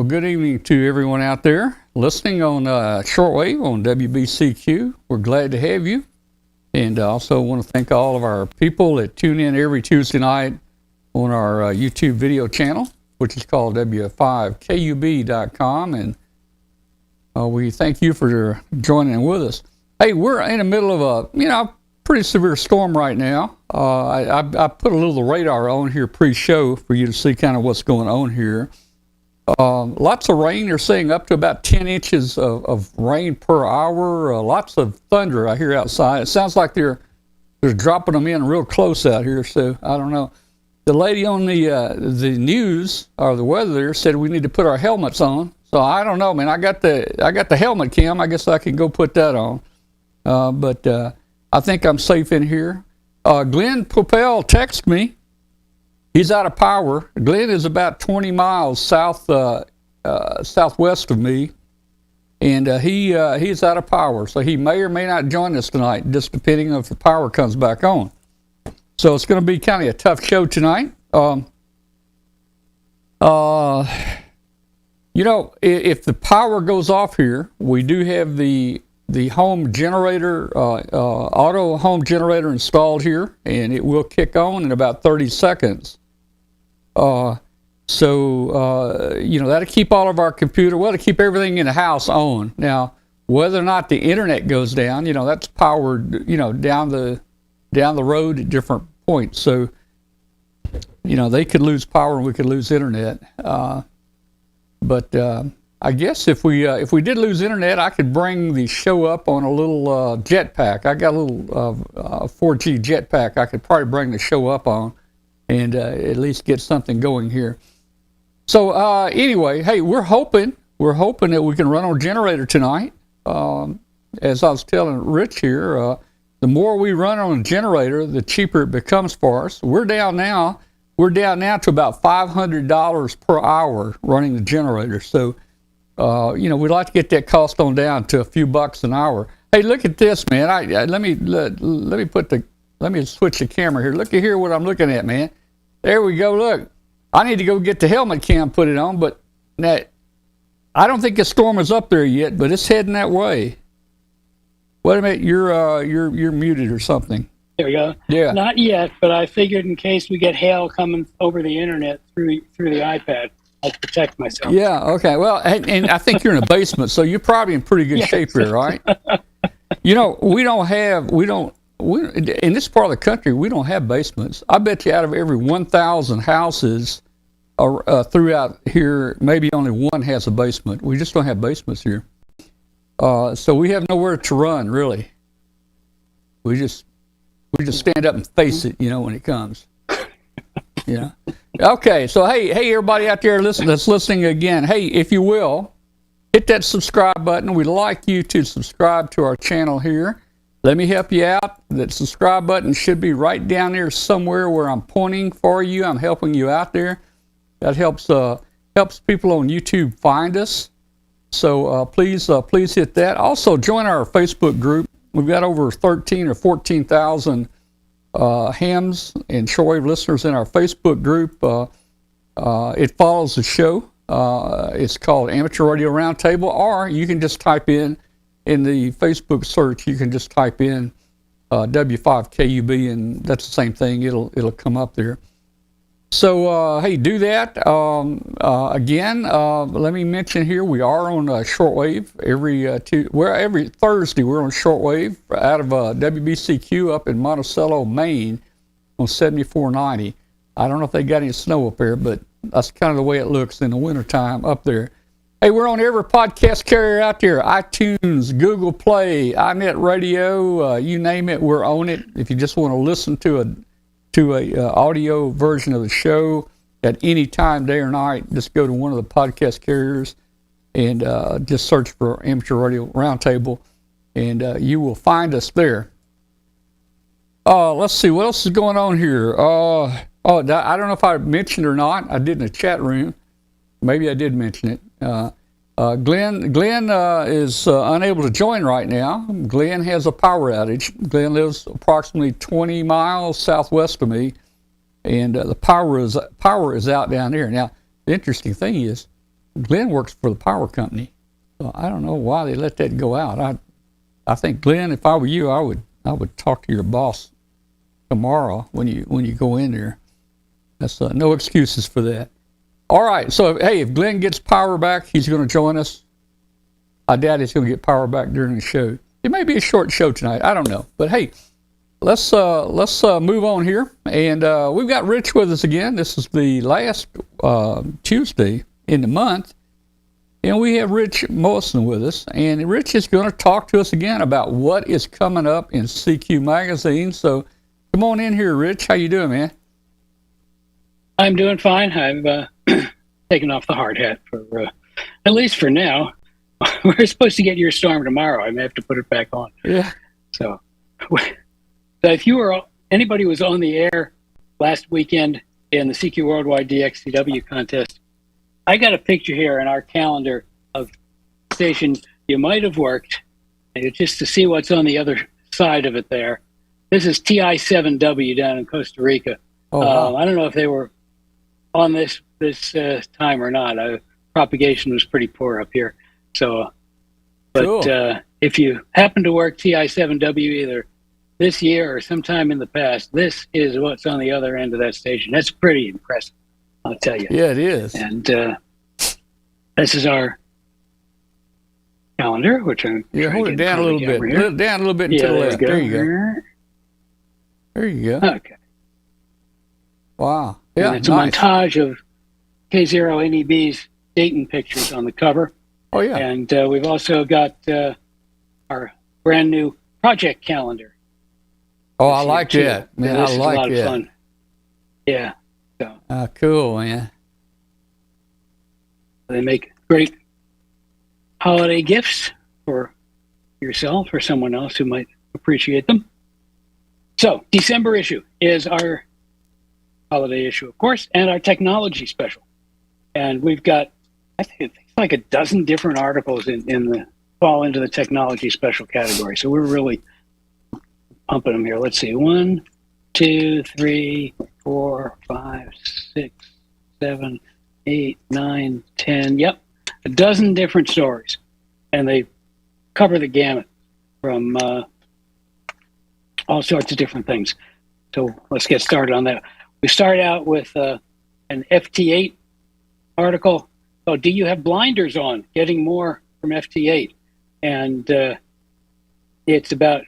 good evening to everyone out there listening on shortwave on WBCQ. We're glad to have you. And I also want to thank all of our people that tune in every Tuesday night on our YouTube video channel, which is called W5KUB.com. And we thank you for joining with us. Hey, we're in the middle of a, pretty severe storm right now. I put a little radar on here pre-show for you to see kind of what's going on here. Lots of rain. They're saying up to about 10 inches of rain per hour. Lots of thunder I hear outside. It sounds like they're dropping them in real close out here. So I don't know. The lady on the news or the weather there said we need to put our helmets on. So I don't know, man. I got the helmet cam. I guess I can go put that on. But I think I'm safe in here. Glenn Popel texted me. He's out of power. Glenn is about 20 miles southwest of me, and he's out of power. So he may or may not join us tonight, just depending on if the power comes back on. So it's going to be kind of a tough show tonight. If the power goes off here, we do have the home generator, auto home generator installed here, and it will kick on in about 30 seconds. That'll keep all of our to keep everything in the house on. Now, whether or not the internet goes down, that's powered, down the road at different points. So, they could lose power and we could lose internet. But I guess if we did lose internet, I could bring the show up on a little jetpack. I got a little 4G jetpack I could probably bring the show up on and at least get something going here. So anyway, hey, we're hoping that we can run our generator tonight. As I was telling Rich here, the more we run on a generator, the cheaper it becomes for us. We're down now to about $500 per hour running the generator. So, we'd like to get that cost on down to a few bucks an hour. Hey, look at this, man. Let me switch the camera here. Look at here what I'm looking at, man. There we go. Look, I need to go get the helmet cam, put it on, but I don't think the storm is up there yet, but it's heading that way. Wait a minute, you're muted or something. There we go. Yeah. Not yet, but I figured in case we get hail coming over the internet through the iPad, I'll protect myself. Yeah. Okay. Well, and I think you're in a basement, so you're probably in pretty good shape here, right? In this part of the country, we don't have basements. I bet you out of every 1,000 houses throughout here, maybe only one has a basement. We just don't have basements here. So we have nowhere to run, really. We just stand up and face it, when it comes. Yeah. Okay. So hey, everybody out there that's listening again. Hey, if you will, hit that subscribe button. We'd like you to subscribe to our channel here. Let me help you out. That subscribe button should be right down there somewhere where I'm pointing for you. I'm helping you out there. That helps people on YouTube find us. So please hit that. Also, join our Facebook group. We've got over 13 or 14,000 hams and shortwave listeners in our Facebook group. It follows the show. It's called Amateur Radio Roundtable, or you can just type in the Facebook search. You can just type in W5KUB, and that's the same thing. It'll come up there. So hey, do that. Again, let me mention here we are on shortwave every Thursday. We're on shortwave out of WBCQ up in Monticello, Maine, on 7490. I don't know if they got any snow up there, but that's kind of the way it looks in the wintertime up there. Hey, we're on every podcast carrier out there: iTunes, Google Play, iNet Radio, you name it, we're on it. If you just want to listen to a audio version of the show at any time, day or night, just go to one of the podcast carriers and just search for Amateur Radio Roundtable, and you will find us there. Let's see what else is going on here. I don't know if I mentioned or not. I did in the chat room. Maybe I did mention it. Glenn is unable to join right now. Glenn has a power outage. Glenn lives approximately 20 miles southwest of me, and the power is out down there. Now, the interesting thing is, Glenn works for the power company. So I don't know why they let that go out. I think, Glenn, if I were you, I would talk to your boss tomorrow when you go in there. That's no excuses for that. All right. So hey, if Glenn gets power back, he's going to join us. I doubt he's going to get power back during the show. It may be a short show tonight. I don't know. But hey, let's move on here, and we've got Rich with us again. This is the last Tuesday in the month, and we have Rich Mollison with us. And Rich is going to talk to us again about what is coming up in CQ Magazine. So come on in here, Rich. How you doing, man? I'm doing fine. I've taken off the hard hat for at least for now. We're supposed to get your storm tomorrow. I may have to put it back on. Yeah. So if anybody was on the air last weekend in the CQ Worldwide DXCW contest, I got a picture here in our calendar of stations you might have worked, just to see what's on the other side of it there. This is TI7W down in Costa Rica. Oh, wow. I don't know if they were on this time or not. Propagation was pretty poor up here. So, but Cool. If you happen to work TI7W either this year or sometime in the past, this is what's on the other end of that station. That's pretty impressive, I'll tell you. Yeah, it is. And this is our calendar, which I'm Hold it down a little bit. Hold it down a little bit to the left. There you go. There you go. Okay. Wow. Yeah, and it's nice. a montage of K0NEB's Dayton pictures on the cover. Oh, yeah. And we've also got our brand new project calendar. Oh, I like that. Man, I this is like a lot that. of fun. Yeah. So Cool, man. they make great holiday gifts for yourself or someone else who might appreciate them. So December issue is our holiday issue, of course, and our technology special. And we've got, I think it's like a dozen different articles in the fall into the technology special category. So we're really pumping them here. Let's see. 1, 2, 3, 4, 5, 6, 7, 8, 9, 10. Yep. A dozen different stories. And they cover the gamut from all sorts of different things. So let's get started on that. We start out with an FT8 article. Oh, do you have blinders on? Getting more from FT8. And it's about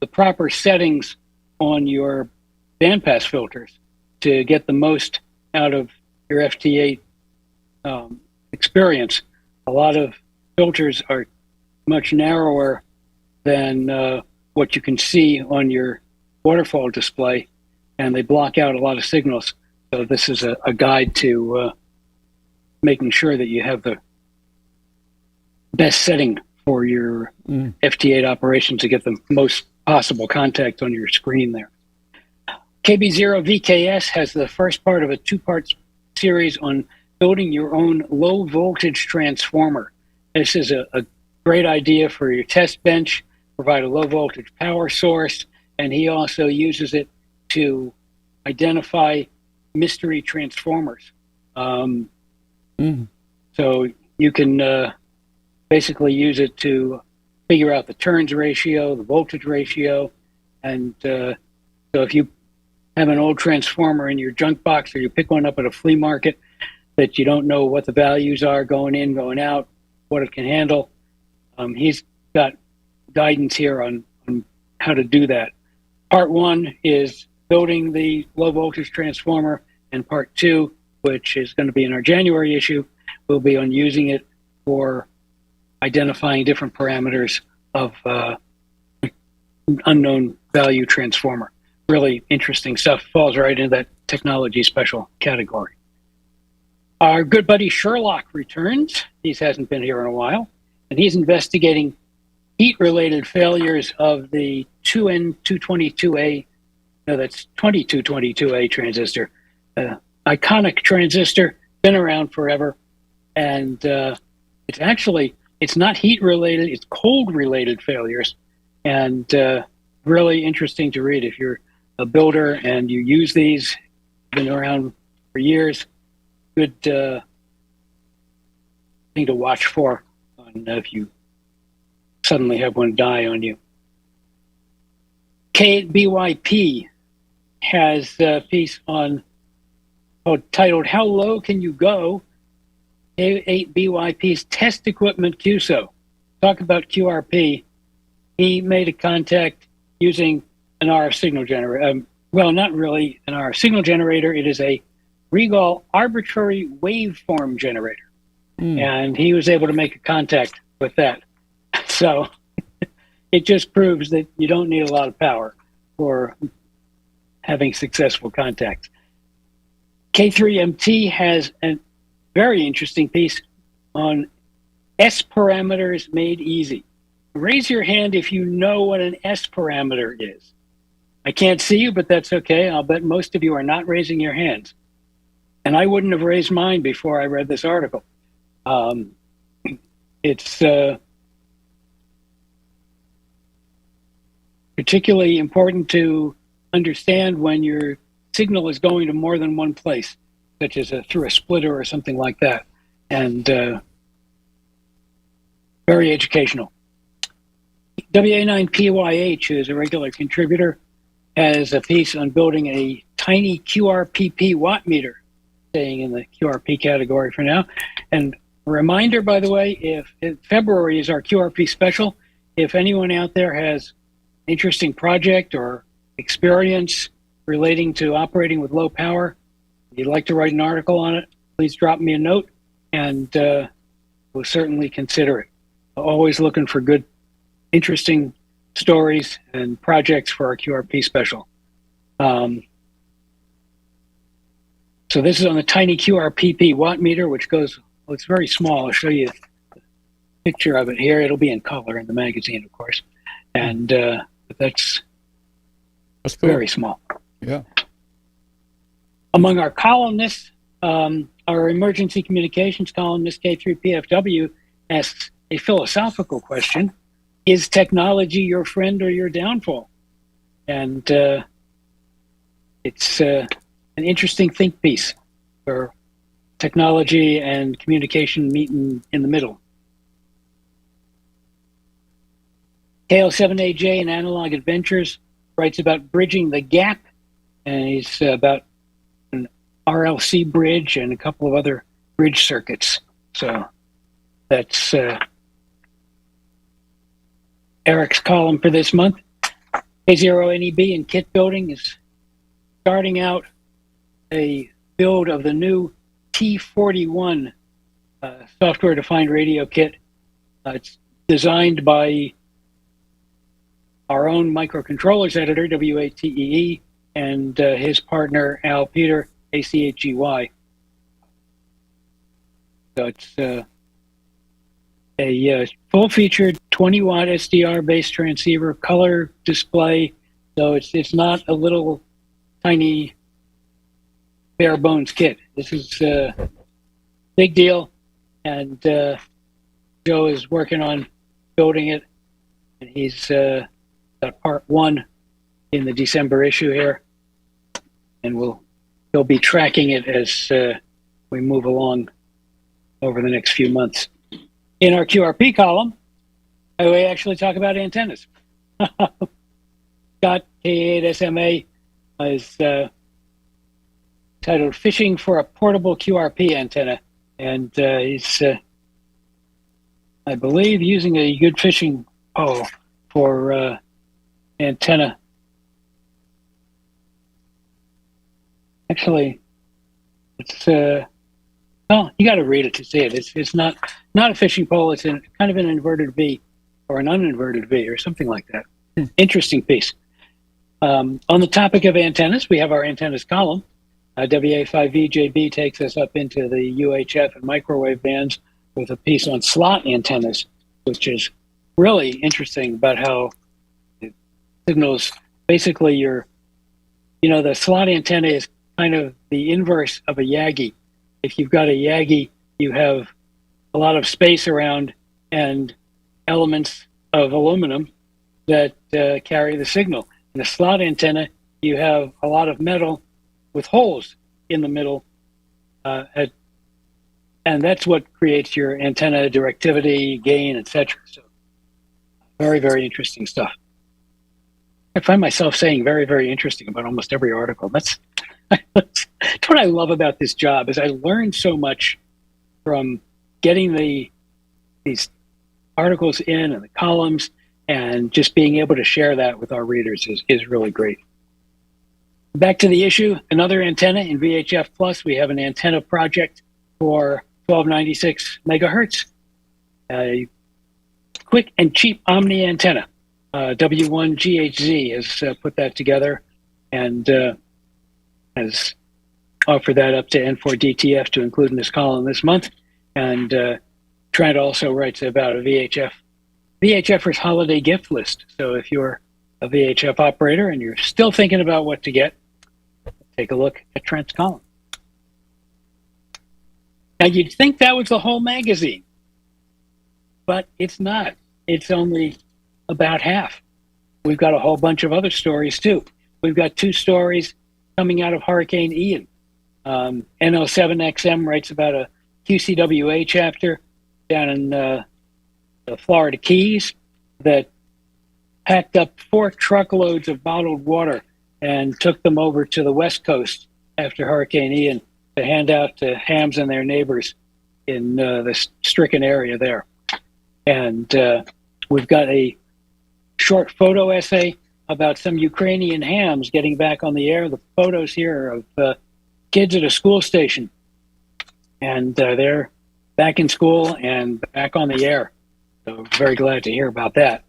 the proper settings on your bandpass filters to get the most out of your FT8 experience. A lot of filters are much narrower than what you can see on your waterfall display, and they block out a lot of signals. So this is a guide to making sure that you have the best setting for your FT8 operation to get the most possible contact on your screen there. KB0VKS has the first part of a two-part series on building your own low-voltage transformer. This is a great idea for your test bench, provide a low-voltage power source, and he also uses it to identify mystery transformers. So you can basically use it to figure out the turns ratio, the voltage ratio, and so if you have an old transformer in your junk box or you pick one up at a flea market that you don't know what the values are going in, going out, what it can handle, he's got guidance here on how to do that. Part 1 is building the low voltage transformer, and part 2, which is going to be in our January issue, will be on using it for identifying different parameters of unknown value transformer. Really interesting stuff. Falls right into that technology special category. Our good buddy Sherlock returns. He hasn't been here in a while, and he's investigating heat-related failures of the 2N222A, no, that's 2222A transistor. Iconic transistor, been around forever, and it's not heat-related, it's cold-related failures, and really interesting to read if you're a builder and you use these, been around for years. Good thing to watch for if you suddenly have one die on you. K8BYP has a piece titled "How Low Can You Go?" K8BYP's test equipment QSO. Talk about QRP. He made a contact using an RF signal generator. Well, not really an RF signal generator. It is a Regal arbitrary waveform generator. And he was able to make a contact with that. So it just proves that you don't need a lot of power for having successful contacts. K3MT has a very interesting piece on S parameters made easy. Raise your hand if you know what an S parameter is. I can't see you, but that's okay. I'll bet most of you are not raising your hands. And I wouldn't have raised mine before I read this article. It's particularly important to understand when your signal is going to more than one place, such as through a splitter or something like that. And very educational. WA9PYH, who is a regular contributor, has a piece on building a tiny QRPP watt meter, staying in the QRP category for now. And a reminder, by the way, if February is our QRP special, if anyone out there has an interesting project or experience relating to operating with low power, you'd like to write an article on it, please drop me a note, and we'll certainly consider it. Always looking for good, interesting stories and projects for our QRP special. So this is on the tiny QRPP watt meter, which goes, well, it's very small. I'll show you a picture of it here. It'll be in color in the magazine, of course. And that's cool. Very small. Yeah. Among our columnists, our emergency communications columnist, K3PFW, asks a philosophical question: is technology your friend or your downfall? And it's an interesting think piece where technology and communication meet in the middle. KL7AJ in Analog Adventures writes about bridging the gap, and he's about an RLC bridge and a couple of other bridge circuits. So that's Eric's column for this month. K0NEB in kit building is starting out a build of the new T41 software-defined radio kit. It's designed by our own microcontrollers editor, WATEE, and his partner, Al Peter, ACHGY. So it's a full-featured 20-watt SDR-based transceiver, color display. So it's not a little tiny bare bones kit. This is a big deal, and Joe is working on building it, and he's got part one in the December issue here, and he'll be tracking it as we move along over the next few months. In our QRP column, we actually talk about antennas. Scott K8SMA is titled "Fishing for a Portable QRP Antenna," and he's, I believe, using a good fishing pole for antenna. Actually, it's well, you got to read it to see it. It's not a fishing pole. It's kind of an inverted V, or an uninverted V, or something like that. Interesting piece. On the topic of antennas, we have our antennas column. WA5VJB takes us up into the UHF and microwave bands with a piece on slot antennas, which is really interesting about how it signals. Basically, the slot antenna is kind of the inverse of a Yagi. If you've got a Yagi, you have a lot of space around and elements of aluminum that carry the signal. In a slot antenna, you have a lot of metal with holes in the middle at And that's what creates your antenna directivity, gain, etc. So very, very interesting stuff. I find myself saying very, very interesting about almost every article. That's what I love about this job is I learn so much from getting these articles in and the columns, and just being able to share that with our readers is really great. Back to the issue, another antenna in VHF Plus. We have an antenna project for 1296 megahertz, a quick and cheap omni antenna. W1GHZ has put that together and has offered that up to N4DTF to include in this column this month. And Trent also writes about a VHFer's holiday gift list. So if you're a VHF operator and you're still thinking about what to get, take a look at Trent's column. Now, you'd think that was the whole magazine, but it's not. It's only about half. We've got a whole bunch of other stories, too. We've got 2 stories coming out of Hurricane Ian. NO7XM writes about a QCWA chapter down in the Florida Keys that packed up 4 truckloads of bottled water and took them over to the West Coast after Hurricane Ian to hand out to hams and their neighbors in the stricken area there. And we've got a short photo essay about some Ukrainian hams getting back on the air. The photos here of kids at a school station. And they're back in school and back on the air. So very glad to hear about that.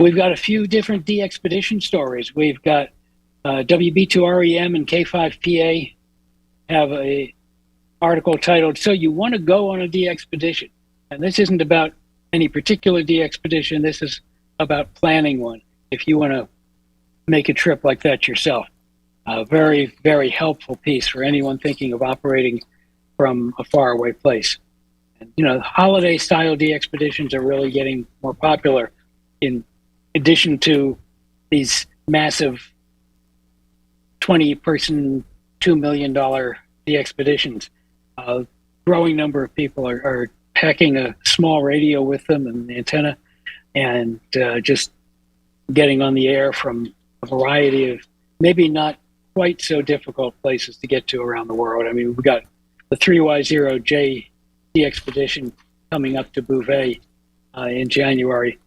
We've got a few different de-expedition stories. We've got WB2REM and K5PA have a article titled, "So You Want to Go on a De-Expedition?" And this isn't about any particular de-expedition. This is about planning one, if you want to make a trip like that yourself. A very, very helpful piece for anyone thinking of operating from a faraway place. And, holiday-style de-expeditions are really getting more popular in addition to these massive 20-person, $2 million de-expeditions. A growing number of people are packing a small radio with them and the antenna and just getting on the air from a variety of maybe not quite so difficult places to get to around the world. I mean, we've got the 3Y0J de-expedition coming up to Bouvet in January.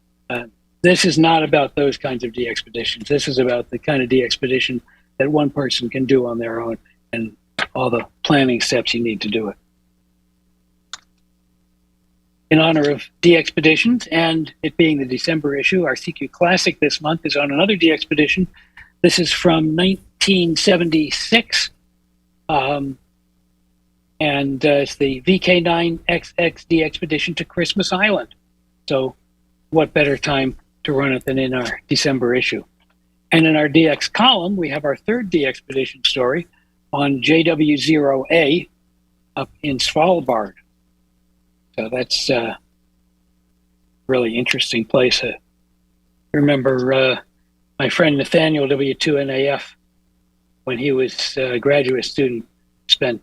This is not about those kinds of de-expeditions. This is about the kind of de-expedition that one person can do on their own and all the planning steps you need to do it. In honor of de-expeditions and it being the December issue, our CQ Classic this month is on another de-expedition. This is from 1976, and it's the VK9XX de-expedition to Christmas Island. So what better time to run it than in our December issue? And in our DX column, we have our third de-expedition story on JW0A up in Svalbard. So that's a really interesting place. I remember my friend Nathaniel W2NAF, when he was a graduate student, spent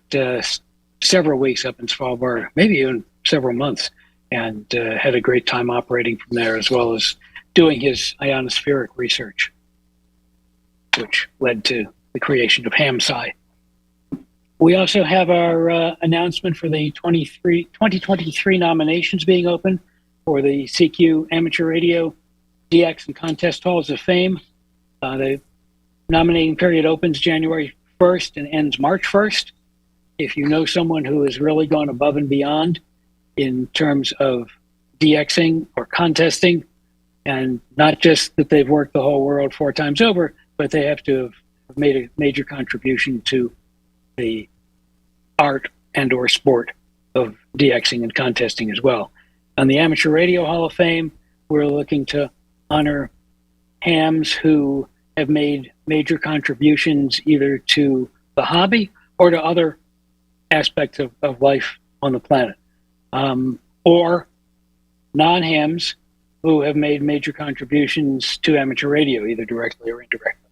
several weeks up in Svalbard, maybe even several months, and had a great time operating from there, as well as doing his ionospheric research, which led to the creation of HAMSci. We also have our announcement for the 2023 nominations being open for the CQ Amateur Radio DX and Contest Halls of Fame. The nominating period opens January 1st and ends March 1st. If you know someone who has really gone above and beyond in terms of DXing or contesting, and not just that they've worked the whole world 4 times over, but they have to have made a major contribution to the art and or sport of DXing and contesting as well. On the Amateur Radio Hall of Fame, we're looking to honor hams who have made major contributions either to the hobby or to other aspects of life on the planet, or non-hams who have made major contributions to amateur radio, either directly or indirectly.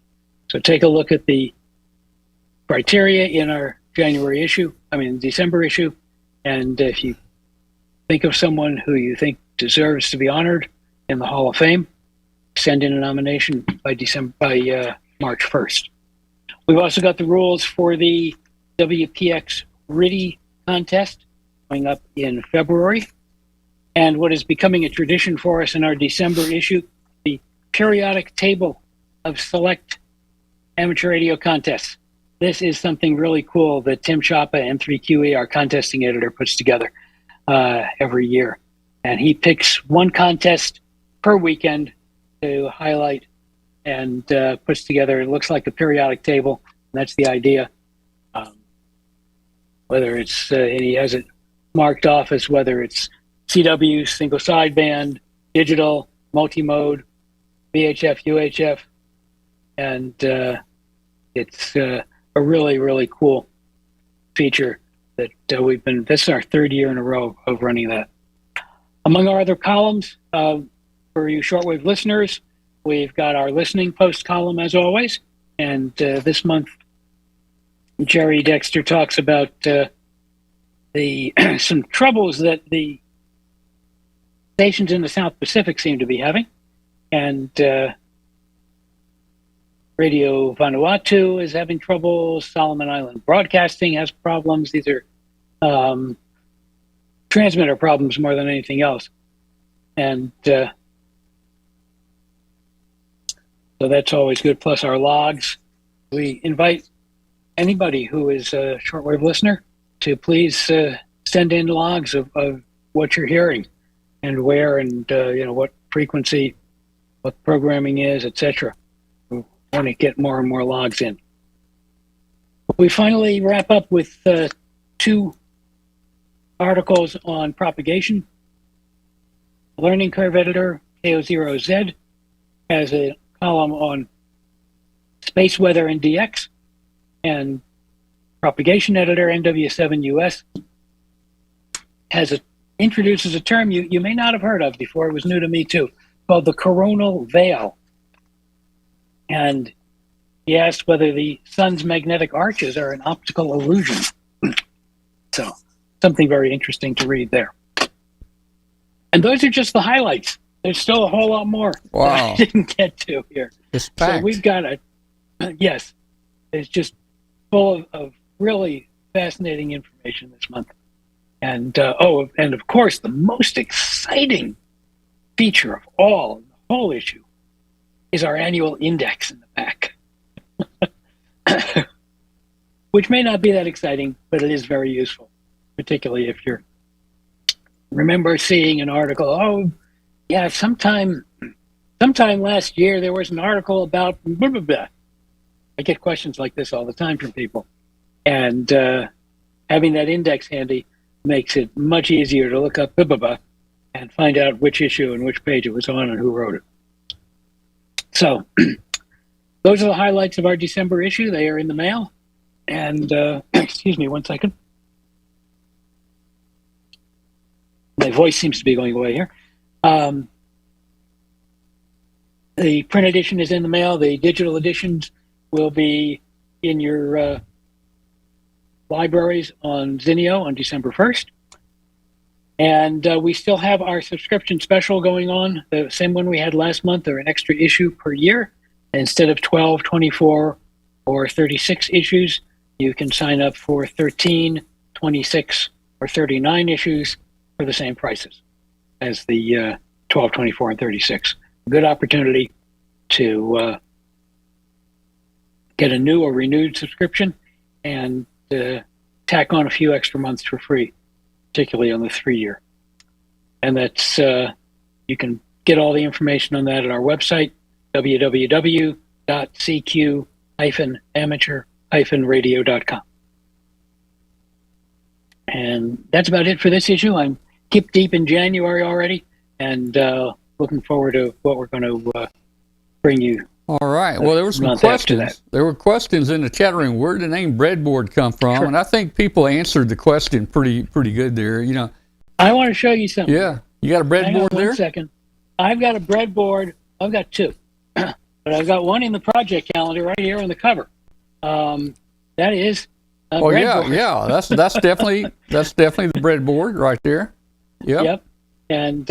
So take a look at the criteria in our December issue. And if you think of someone who you think deserves to be honored in the Hall of Fame, send in a nomination by March 1st. We've also got the rules for the WPX RITI contest coming up in February. And what is becoming a tradition for us in our December issue, the periodic table of select amateur radio contests. This is something really cool that Tim Chapa, M3QE, our contesting editor, puts together every year. And he picks one contest per weekend to highlight and puts together, it looks like a periodic table. And that's the idea. Whether it's, and he has it marked off as whether it's CW, single sideband, digital, multi-mode, VHF, UHF, and it's a really, really cool feature that this is our third year in a row of running that. Among our other columns, for you shortwave listeners, we've got our listening post column as always, and this month, Jerry Dexter talks about the some troubles that the stations in the South Pacific seem to be having, and Radio Vanuatu is having trouble. Solomon Island Broadcasting has problems. These are transmitter problems more than anything else, and so that's always good. Plus our logs. We invite anybody who is a shortwave listener to please send in logs of what you're hearing and where and what frequency, what programming is, etc. We want to get more and more logs in. We finally wrap up with two articles on propagation. Learning Curve Editor, KO0Z, has a column on space weather and DX, and Propagation Editor, NW7US, introduces a term you may not have heard of before. It was new to me too, called the coronal veil. And he asked whether the sun's magnetic arches are an optical illusion. So something very interesting to read there. And those are just the highlights. There's still a whole lot more that I didn't get to here. It's packed. So we've got yes, it's just full of really fascinating information this month. And and of course, the most exciting feature of all, the whole issue, is our annual index in the back. Which may not be that exciting, but it is very useful, particularly if you're remember seeing an article, sometime last year there was an article about blah, blah, blah. I get questions like this all the time from people. And having that index handy makes it much easier to look up blah, blah, blah, and find out which issue and which page it was on and who wrote it. So those are the highlights of our December issue. They are in the mail. And excuse me 1 second. My voice seems to be going away here. The print edition is in the mail. The digital editions will be in your libraries on Zinio on December 1st. And we still have our subscription special going on, the same one we had last month, or an extra issue per year. Instead of 12, 24, or 36 issues, you can sign up for 13, 26, or 39 issues for the same prices as the 12, 24, and 36. Good opportunity to get a new or renewed subscription and tack on a few extra months for free, particularly on the 3-year. And that's you can get all the information on that at our website, www.cq-amateur-radio.com. And that's about it for this issue. I'm hip deep in January already, and looking forward to what we're going to bring you. All right. Well, there were some questions. There were questions in the chat room. Where did the name breadboard come from? Sure. And I think people answered the question pretty good there. I want to show you something. Yeah. You got a breadboard there? 1 second. I've got a breadboard. I've got two. But I've got one in the project calendar right here on the cover. That is Oh yeah, breadboard. yeah. That's definitely the breadboard right there. Yep. Yep. And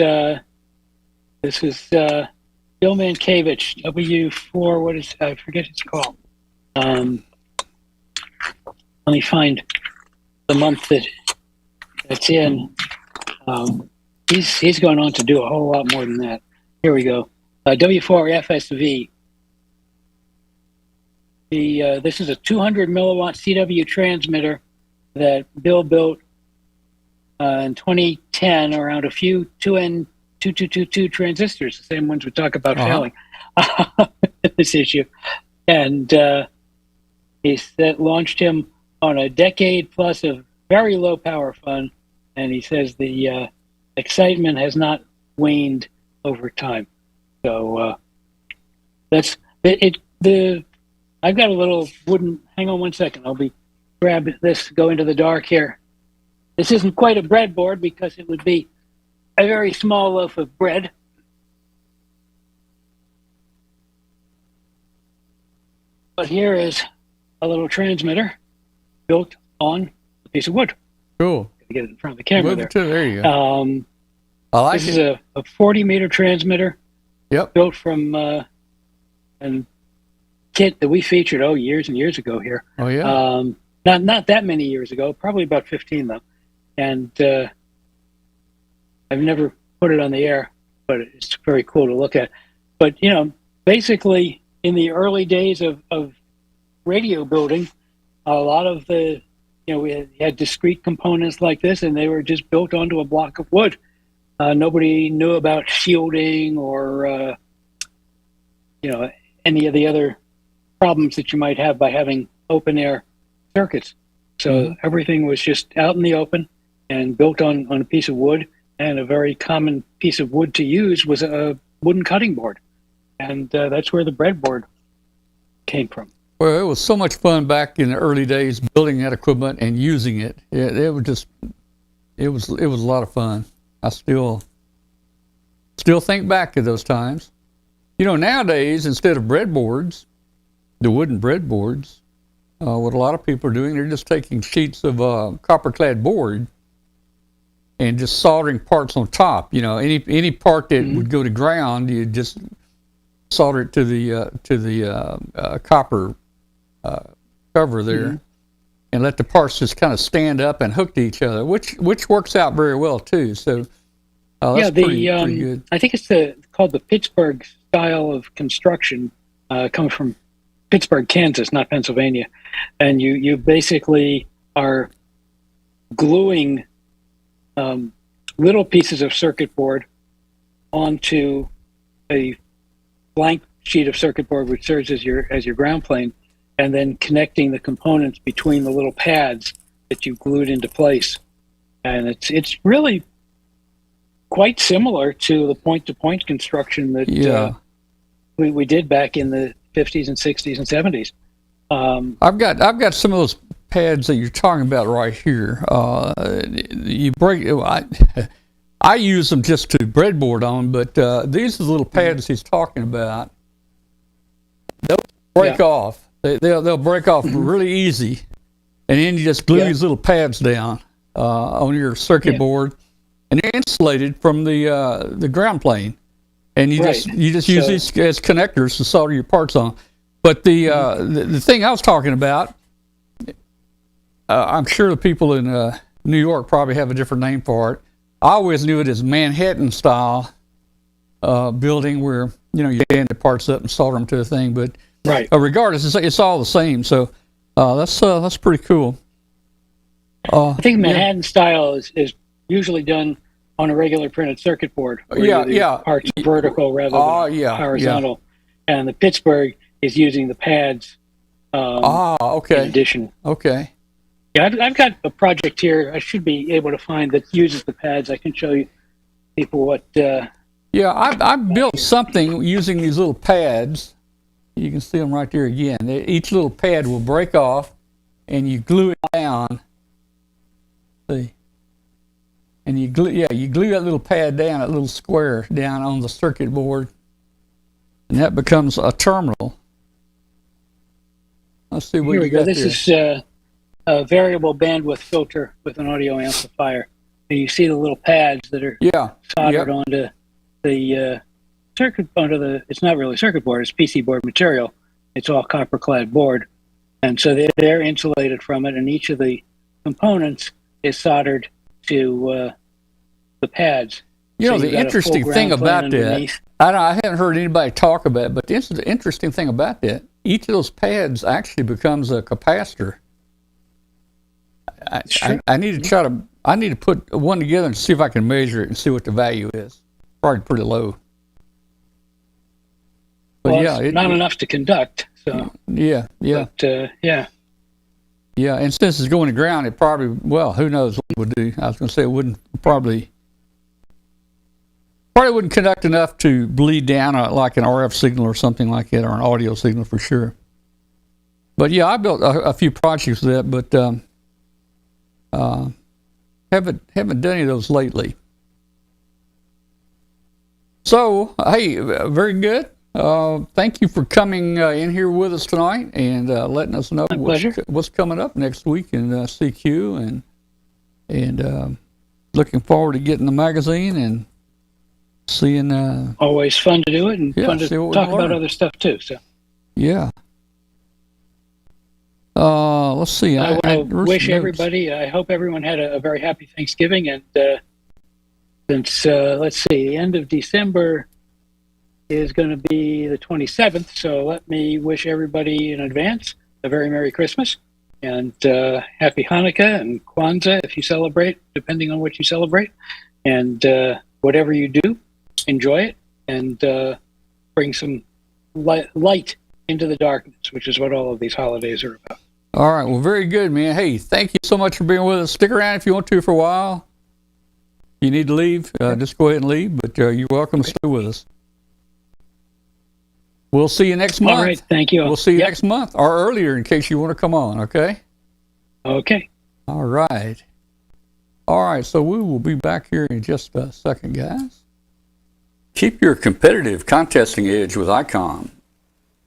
this is Bill Mankiewicz, W4. What is I forget it's called. Let me find the month that's in. He's going on to do a whole lot more than that. Here we go. W4 FSV. This is a 200 milliwatt CW transmitter that Bill built in 2010 around a few 2N2222 transistors, the same ones we talk about failing this issue. And that launched him on a decade plus of very low power fun. And he says the excitement has not waned over time. So that's it. I've got a little wooden. Hang on one second. I'll grab this. Go into the dark here. This isn't quite a breadboard because it would be a very small loaf of bread. But here is a little transmitter built on a piece of wood. Cool. Get it in front of the camera There you go. I like this is a 40-meter transmitter. Yep. Built from a kit that we featured years and years ago here. Oh yeah. Not that many years ago, probably about 15 though. And I've never put it on the air, but it's very cool to look at. But basically in the early days of radio building, a lot of the we had discrete components like this, and they were just built onto a block of wood. Nobody knew about shielding or any of the other problems that you might have by having open air circuits. So everything was just out in the open and built on a piece of wood. And a very common piece of wood to use was a wooden cutting board, and that's where the breadboard came from. Well, it was so much fun back in the early days building that equipment and using it. It was a lot of fun. I still think back to those times. Nowadays, instead of breadboards, the wooden breadboards, what a lot of people are doing, they're just taking sheets of copper-clad board and just soldering parts on top. Any part that would go to ground, you just solder it to the copper cover there, and let the parts just kind of stand up and hook to each other, which works out very well too. So that's pretty good. I think it's called the Pittsburgh style of construction. Comes from Pittsburgh, Kansas, not Pennsylvania, and you basically are gluing little pieces of circuit board onto a blank sheet of circuit board, which serves as your ground plane, and then connecting the components between the little pads that you glued into place. And it's really quite similar to the point-to-point construction that we did back in the 50s and 60s and 70s. I've got some of those pads that you're talking about right here. You break. I use them just to breadboard on, but these are the little pads he's talking about. They'll break off. They'll break off really easy, and then you just glue these little pads down on your circuit board, and they're insulated from the ground plane, and you just use these as connectors to solder your parts on. But the thing I was talking about, I'm sure the people in New York probably have a different name for it. I always knew it as Manhattan style building, where you band the parts up and solder them to a thing, but regardless, it's all the same. So that's pretty cool. I think Manhattan style is usually done on a regular printed circuit board. Parts vertical rather than horizontal. And the Pittsburgh is using the pads. In addition. Okay. Yeah, I've got a project here I should be able to find that uses the pads. I can show you people what. I built something using these little pads. You can see them right there again. Each little pad will break off, and you glue it down. See, and you glue that little pad down, that little square down on the circuit board, and that becomes a terminal. Let's see what here we go. This is a variable bandwidth filter with an audio amplifier. And you see the little pads that are Yeah. soldered Yep. onto the it's not really circuit board, it's PC board material. It's all copper clad board. And so they're insulated from it, and each of the components is soldered to the pads. You know, So you've the got a full interesting thing ground plane about that, underneath. I haven't heard anybody talk about it, but the interesting thing about that, each of those pads actually becomes a capacitor. I need to I need to put one together and see if I can measure it and see what the value is. Probably pretty low. But Well, yeah, it's not enough to conduct. So yeah. but, yeah. Yeah, and since it's going to ground, it probably, well, who knows what it would do. I was going to say it wouldn't probably wouldn't conduct enough to bleed down like an RF signal or something like that, or an audio signal for sure. But yeah, I built a few projects with that, but haven't done any of those lately. So, hey, very good. Thank you for coming in here with us tonight and letting us know what's coming up next week in CQ, and looking forward to getting the magazine and seeing. Always fun to do it, and fun to talk about other stuff too. So yeah. Let's see. I want to wish everybody. I hope everyone had a very happy Thanksgiving, and since let's see, the end of December is going to be the 27th. So let me wish everybody in advance a very Merry Christmas and Happy Hanukkah and Kwanzaa if you celebrate, depending on what you celebrate. And whatever you do, enjoy it and bring some light into the darkness, which is what all of these holidays are about. All right. Well, very good, man. Hey, thank you so much for being with us. Stick around if you want to for a while. If you need to leave, just go ahead and leave, but you're welcome to stay with us. We'll see you next month. All right, thank you. We'll see you next month, or earlier in case you want to come on, okay? Okay. All right. All right, so we will be back here in just a second, guys. Keep your competitive contesting edge with ICOM.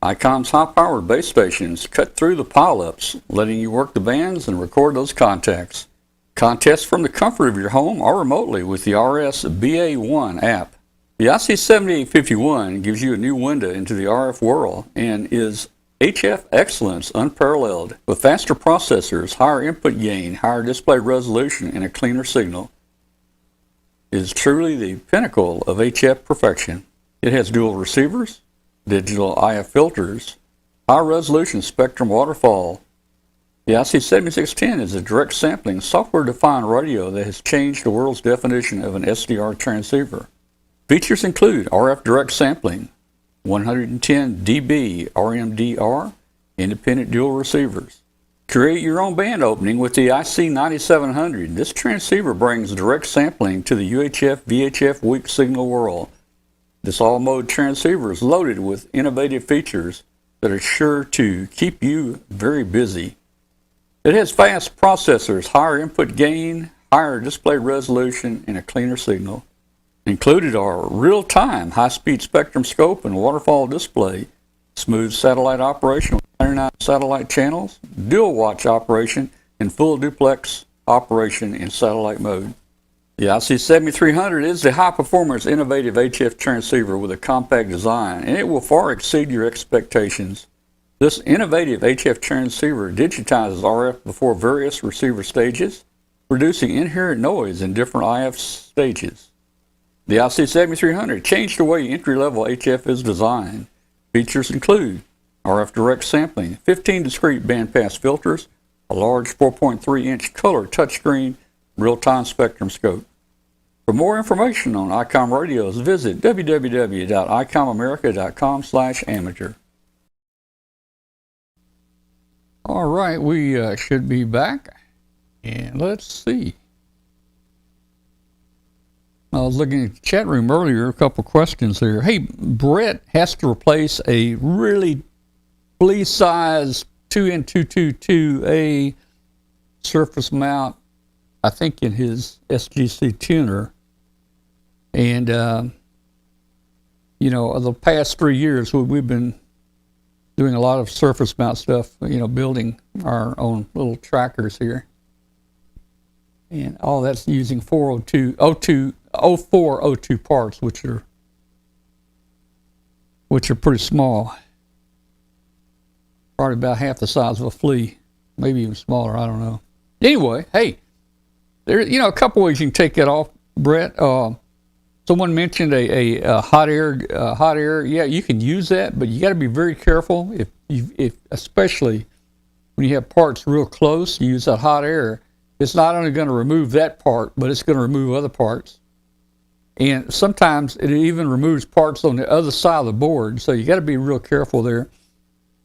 ICOM's high-powered base stations cut through the pileups, letting you work the bands and record those contacts. Contest from the comfort of your home or remotely with the RS BA1 app. The IC7851 gives you a new window into the RF world and is HF excellence unparalleled. With faster processors, higher input gain, higher display resolution, and a cleaner signal. It is truly the pinnacle of HF perfection. It has dual receivers, digital IF filters, high-resolution spectrum waterfall. The IC7610 is a direct sampling, software-defined radio that has changed the world's definition of an SDR transceiver. Features include RF direct sampling, 110 dB RMDR, independent dual receivers. Create your own band opening with the IC9700. This transceiver brings direct sampling to the UHF-VHF weak signal world. This all-mode transceiver is loaded with innovative features that are sure to keep you very busy. It has fast processors, higher input gain, higher display resolution, and a cleaner signal. Included are real-time high-speed spectrum scope and waterfall display, smooth satellite operation with 99 satellite channels, dual watch operation, and full duplex operation in satellite mode. The IC7300 is the high-performance innovative HF transceiver with a compact design, and it will far exceed your expectations. This innovative HF transceiver digitizes RF before various receiver stages, reducing inherent noise in different IF stages. The IC7300 changed the way entry-level HF is designed. Features include RF direct sampling, 15 discrete bandpass filters, a large 4.3-inch color touchscreen, real-time spectrum scope. For more information on ICOM radios, visit www.icomamerica.com/amateur. All right, we should be back, and let's see. I was looking at the chat room earlier, a couple questions here. Hey, Brett has to replace a really flea-sized 2N222A surface mount, I think in his SGC tuner. And, you know, the past 3 years, we've been doing a lot of surface mount stuff, building our own little trackers here. And all that's using 402 parts, which are pretty small. Probably about half the size of a flea, maybe even smaller. I don't know. Anyway, hey, there, a couple ways you can take that off, Brett. Someone mentioned a hot air. Yeah, you can use that, but you got to be very careful. If especially when you have parts real close, you use that hot air. It's not only going to remove that part, but it's going to remove other parts. And sometimes it even removes parts on the other side of the board. So you got to be real careful there.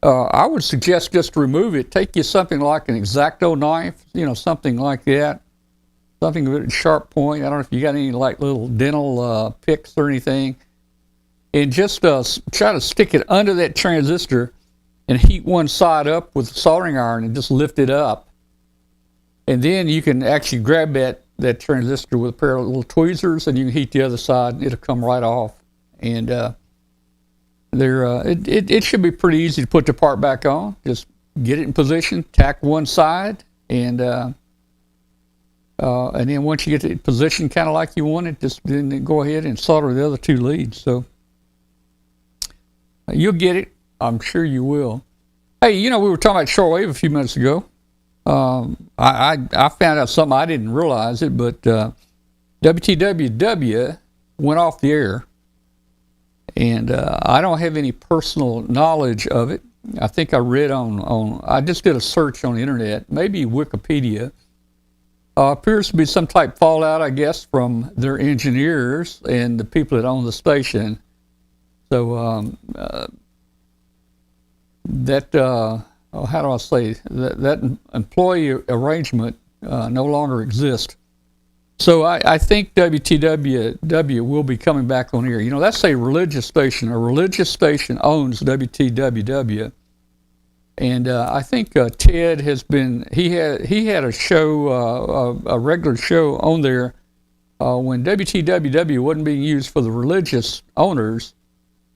I would suggest just to remove it. Take you something like an X-Acto knife, something like that. Something with a sharp point. I don't know if you got any like little dental picks or anything. And just try to stick it under that transistor and heat one side up with a soldering iron and just lift it up. And then you can actually grab that transistor with a pair of little tweezers and you can heat the other side and it'll come right off. And it should be pretty easy to put the part back on. Just get it in position, tack one side, and then once you get the position kind of like you want it, just then go ahead and solder the other two leads. So you'll get it. I'm sure you will. Hey, we were talking about shortwave a few minutes ago. I found out something I didn't realize it, but WTWW went off the air. And I don't have any personal knowledge of it. I think I read I just did a search on the internet, maybe Wikipedia. Appears to be some type of fallout, I guess, from their engineers and the people that own the station. So how do I say, that employee arrangement no longer exists. So I think WTWW will be coming back on air. That's a religious station. A religious station owns WTWW. And I think Ted has been, he had a show, a regular show on there when WTWW wasn't being used for the religious owners.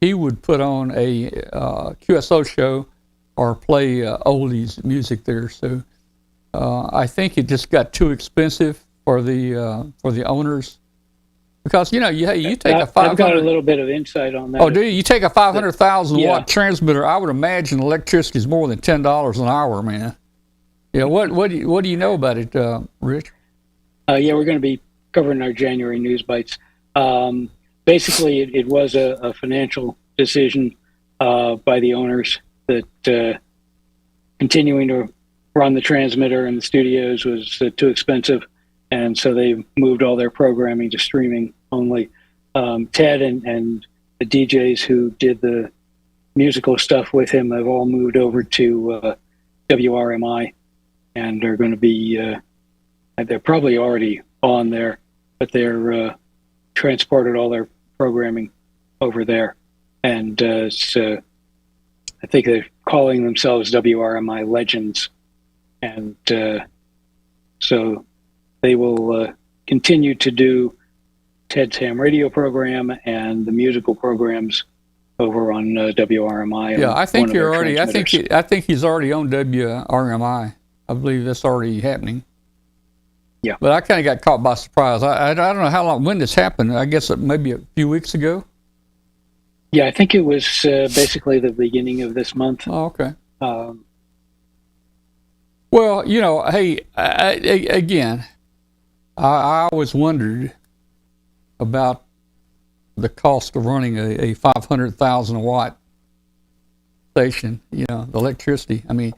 He would put on a QSO show or play oldies music there. So I think it just got too expensive for the owners, because you take a 500. I've got a little bit of insight on that. Oh, do you? You take a 500,000 watt transmitter. I would imagine electricity is more than $10 an hour, man. Yeah. What do you know about it, Rich? Yeah, we're going to be covering our January news bites. Basically, it was a financial decision by the owners that continuing to run the transmitter in the studios was too expensive. And so they moved all their programming to streaming only. Ted and the DJs who did the musical stuff with him have all moved over to WRMI, and are going to be, they're probably already on there, but they're transported all their programming over there. And so I think they're calling themselves WRMI Legends. And so they will continue to do Ted's Ham radio program and the musical programs over on WRMI. Yeah, I think you're already. I think he's already on WRMI. I believe that's already happening. Yeah, but I kind of got caught by surprise. I don't know when this happened. I guess maybe a few weeks ago. Yeah, I think it was basically the beginning of this month. Oh, okay. Well, hey, again, I always wondered about the cost of running a 500,000 watt station, the electricity. I mean,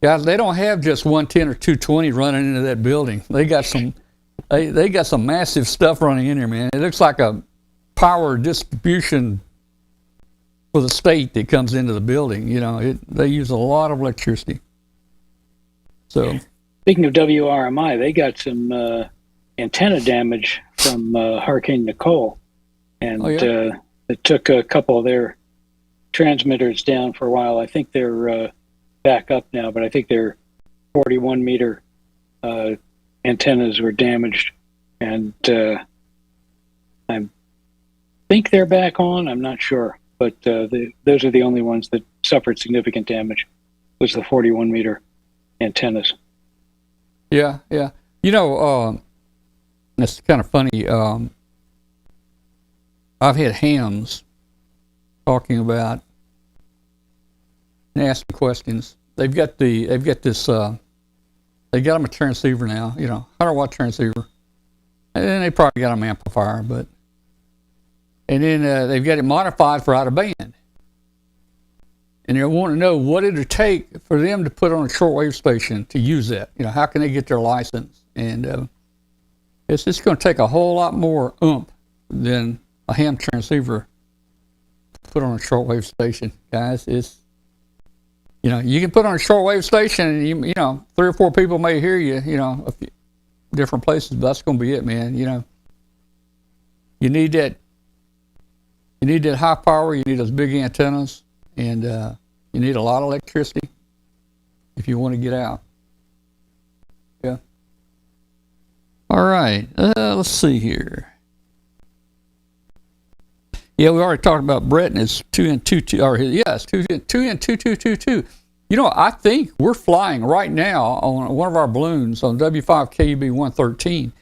guys, they don't have just 110 or 220 running into that building. They got some massive stuff running in here, man. It looks like a power distribution for the state that comes into the building. They use a lot of electricity. So, speaking of WRMI, they got some antenna damage from Hurricane Nicole, and it took a couple of their transmitters down for a while. I think they're back up now, but I think their 41 meter antennas were damaged, and I think they're back on. I'm not sure, but those are the only ones that suffered significant damage was the 41 meter antennas. Yeah, yeah. You know, it's kind of funny. I've had hams talking about and asking questions. They've got this. They got them a transceiver now. 100-watt transceiver, and then they probably got them amplifier, and then they've got it modified for out of band. And they want to know what it'd take for them to put on a shortwave station to use that. How can they get their license? And it's just going to take a whole lot more oomph than a ham transceiver to put on a shortwave station, guys. It's you can put on a shortwave station, and 3 or 4 people may hear you, a few different places, but that's going to be it, man. You need that. You need that high power. You need those big antennas. And you need a lot of electricity if you want to get out. Yeah. All right. Let's see here. Yeah, we already talked about Brett and his 2N22. Or yes, 2N2222. I think we're flying right now on one of our balloons on W5KUB 113.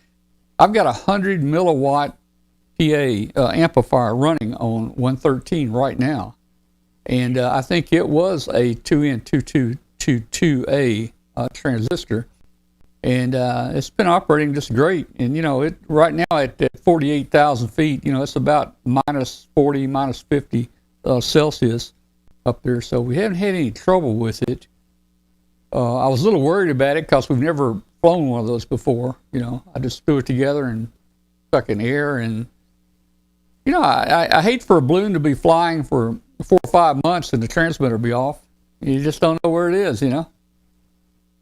I've got a 100 milliwatt PA amplifier running on 113 right now. And I think it was a 2N2222A transistor, and it's been operating just great. And it right now at 48,000 feet, it's about minus 40, minus 50 Celsius up there. So we haven't had any trouble with it. I was a little worried about it because we've never flown one of those before. I just threw it together and stuck in air, and I hate for a balloon to be flying for 4 or 5 months and the transmitter be off. You just don't know where it is, And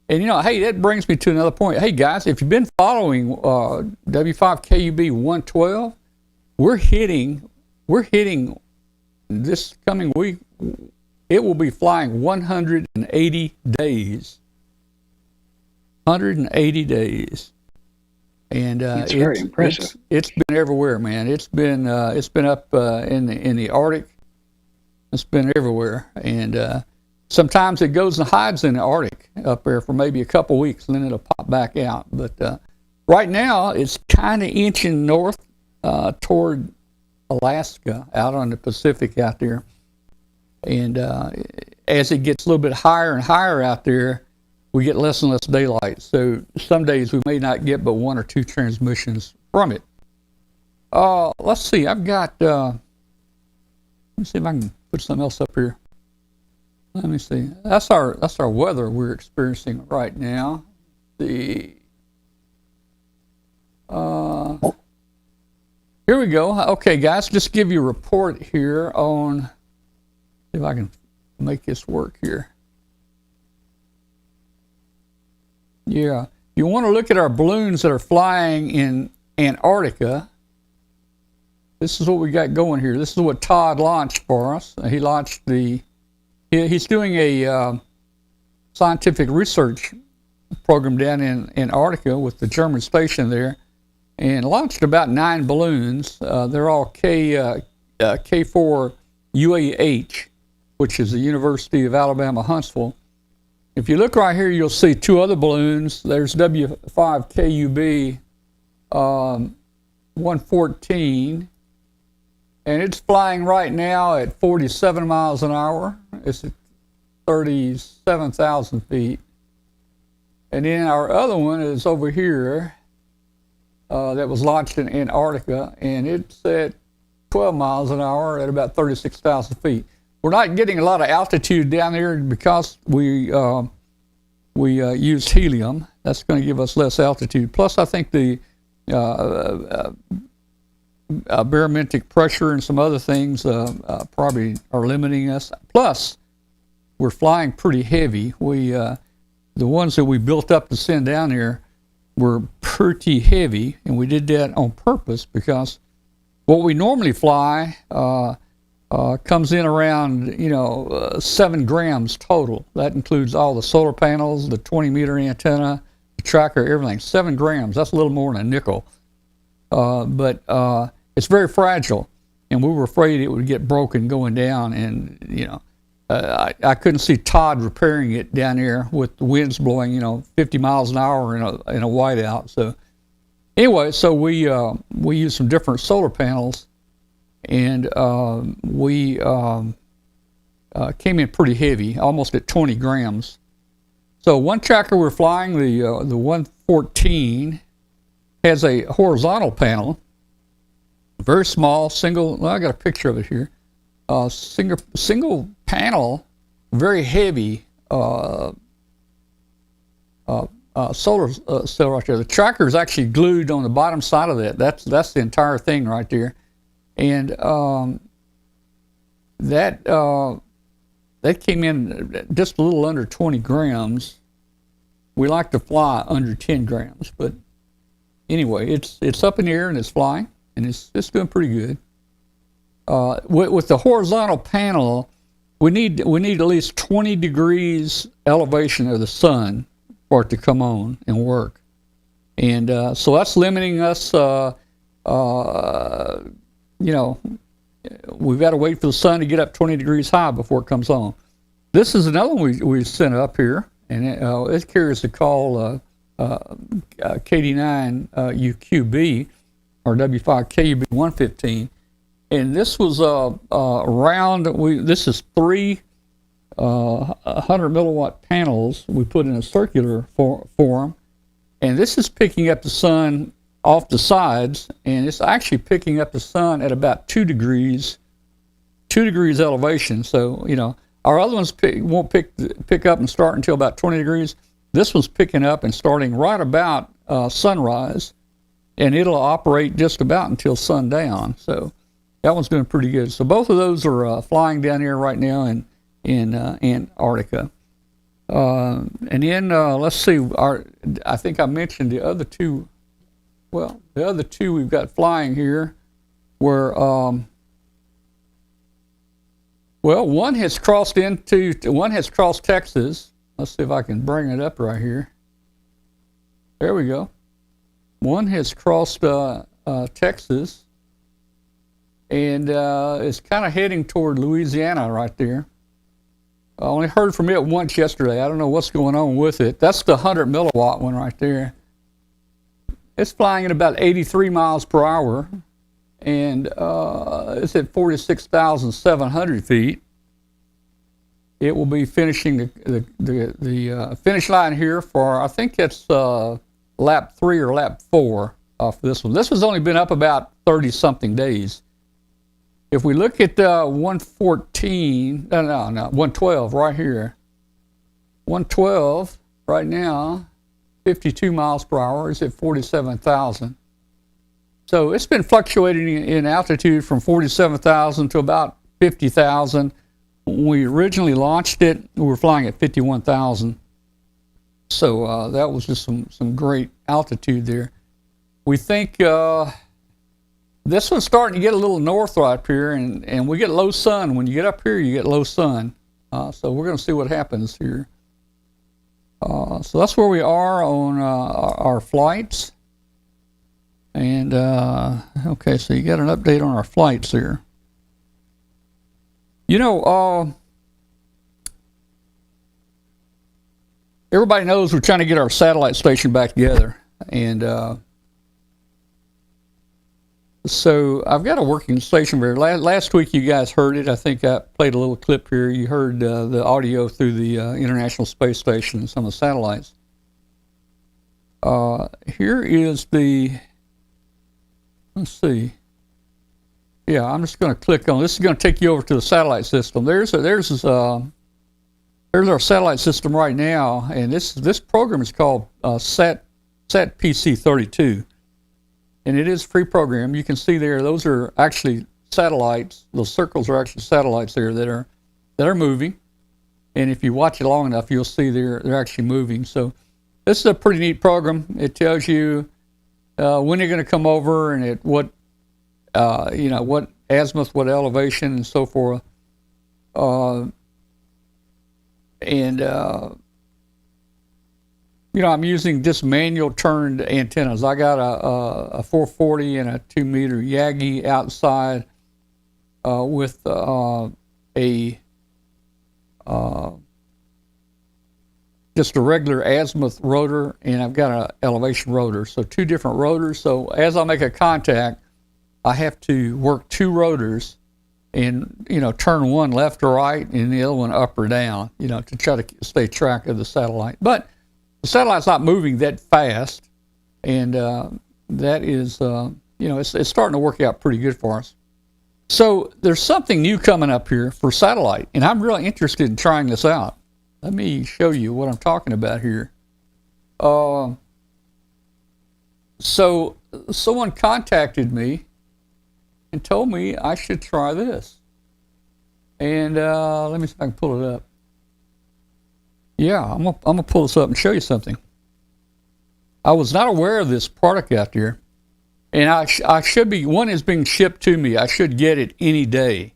hey, that brings me to another point. Hey guys, if you've been following W5KUB 112, we're hitting this coming week. It will be flying 180 days. 180 days. And it's very impressive. It's been everywhere, man. It's been up in the Arctic. It's been everywhere, and sometimes it goes and hides in the Arctic up there for maybe a couple weeks, and then it'll pop back out. But right now, it's kind of inching north toward Alaska, out on the Pacific out there. And as it gets a little bit higher and higher out there, we get less and less daylight. So some days we may not get but 1 or 2 transmissions from it. Let's see. I've got. Let me see if I can put something else up here. Let me see. That's our weather we're experiencing right now. Here we go. Okay, guys, just give you a report here on. See if I can make this work here. Yeah, you want to look at our balloons that are flying in Antarctica. This is what we got going here. This is what Todd launched for us. He launched he's doing a scientific research program down in Antarctica with the German station there, and launched about 9 balloons. They're all K4 UAH, which is the University of Alabama, Huntsville. If you look right here, you'll see 2 other balloons. There's W5KUB 114. And it's flying right now at 47 miles an hour. It's at 37,000 feet. And then our other one is over here that was launched in Antarctica, and it's at 12 miles an hour at about 36,000 feet. We're not getting a lot of altitude down there because we use helium. That's going to give us less altitude. Plus, I think the barometric pressure and some other things probably are limiting us. Plus, we're flying pretty heavy. The ones that we built up to send down here were pretty heavy, and we did that on purpose because what we normally fly comes in around 7 grams total. That includes all the solar panels, the 20-meter antenna, the tracker, everything. 7 grams. That's a little more than a nickel. But it's very fragile, and we were afraid it would get broken going down, and I couldn't see Todd repairing it down there with the winds blowing, 50 miles an hour in a whiteout. So anyway, so we used some different solar panels, and we came in pretty heavy, almost at 20 grams. So one tracker we're flying, the 114, has a horizontal panel, very small, single. Well, I got a picture of it here. Single panel, very heavy solar cell right there. The tracker is actually glued on the bottom side of that. That's the entire thing right there, and that came in just a little under 20 grams. We like to fly under 10 grams, but anyway, it's up in the air and it's flying, and it's doing pretty good. With the horizontal panel, we need at least 20 degrees elevation of the sun for it to come on and work, and so that's limiting us. We've got to wait for the sun to get up 20 degrees high before it comes on. This is another one we sent up here, and it carries the call KD9 UQB or W5 KUB 115. And this was this is three 100 milliwatt panels we put in a circular form, and this is picking up the sun off the sides, and it's actually picking up the sun at about 2 degrees elevation. So our other ones won't pick up and start until about 20 degrees. This one's picking up and starting right about sunrise, and it'll operate just about until sundown. So that one's doing pretty good. So both of those are flying down here right now in Antarctica. And then let's see. I think I mentioned the other two. Well, the other two we've got flying here were one has crossed Texas. Let's see if I can bring it up right here. There we go. One has crossed Texas, and is kind of heading toward Louisiana right there. I only heard from it once yesterday. I don't know what's going on with it. That's the 100 milliwatt one right there. It's flying at about 83 miles per hour, and it's at 46,700 feet. It will be finishing the finish line here for, I think it's lap 3 or lap 4 off this one. This one's only been up about 30-something days. If we look at 112 right here, 112 right now, 52 miles per hour is at 47,000. So it's been fluctuating in altitude from 47,000 to about 50,000. When we originally launched it, we were flying at 51,000. So that was just some great altitude there. We think this one's starting to get a little north right up here, and we get low sun. When you get up here, you get low sun. So we're going to see what happens here. So that's where we are on our flights. And, okay, so you got an update on our flights here. Everybody knows we're trying to get our satellite station back together. And so I've got a working station there. Last week you guys heard it. I think I played a little clip here. You heard the audio through the International Space Station and some of the satellites. Here is let's see. Yeah, I'm just going to click on this. Is going to take you over to the satellite system. There's our satellite system right now, and this program is called Sat PC 32. And it is a free program. You can see there, those are actually satellites. Those circles are actually satellites there that are moving. And if you watch it long enough, you'll see they're actually moving. So this is a pretty neat program. It tells you when you're going to come over and at what what azimuth, what elevation, and so forth. I'm using just manual turned antennas. I got a 440 and a 2 meter Yagi outside with a just a regular azimuth rotor, and I've got an elevation rotor. So 2 different rotors. So as I make a contact, I have to work 2 rotors and, turn one left or right and the other one up or down, to try to stay track of the satellite. But the satellite's not moving that fast, and that is, it's starting to work out pretty good for us. So there's something new coming up here for satellite, and I'm really interested in trying this out. Let me show you what I'm talking about here. So someone contacted me and told me I should try this. And let me see if I can pull it up. Yeah, I'm gonna pull this up and show you something. I was not aware of this product out there, and I should be. One is being shipped to me. I should get it any day.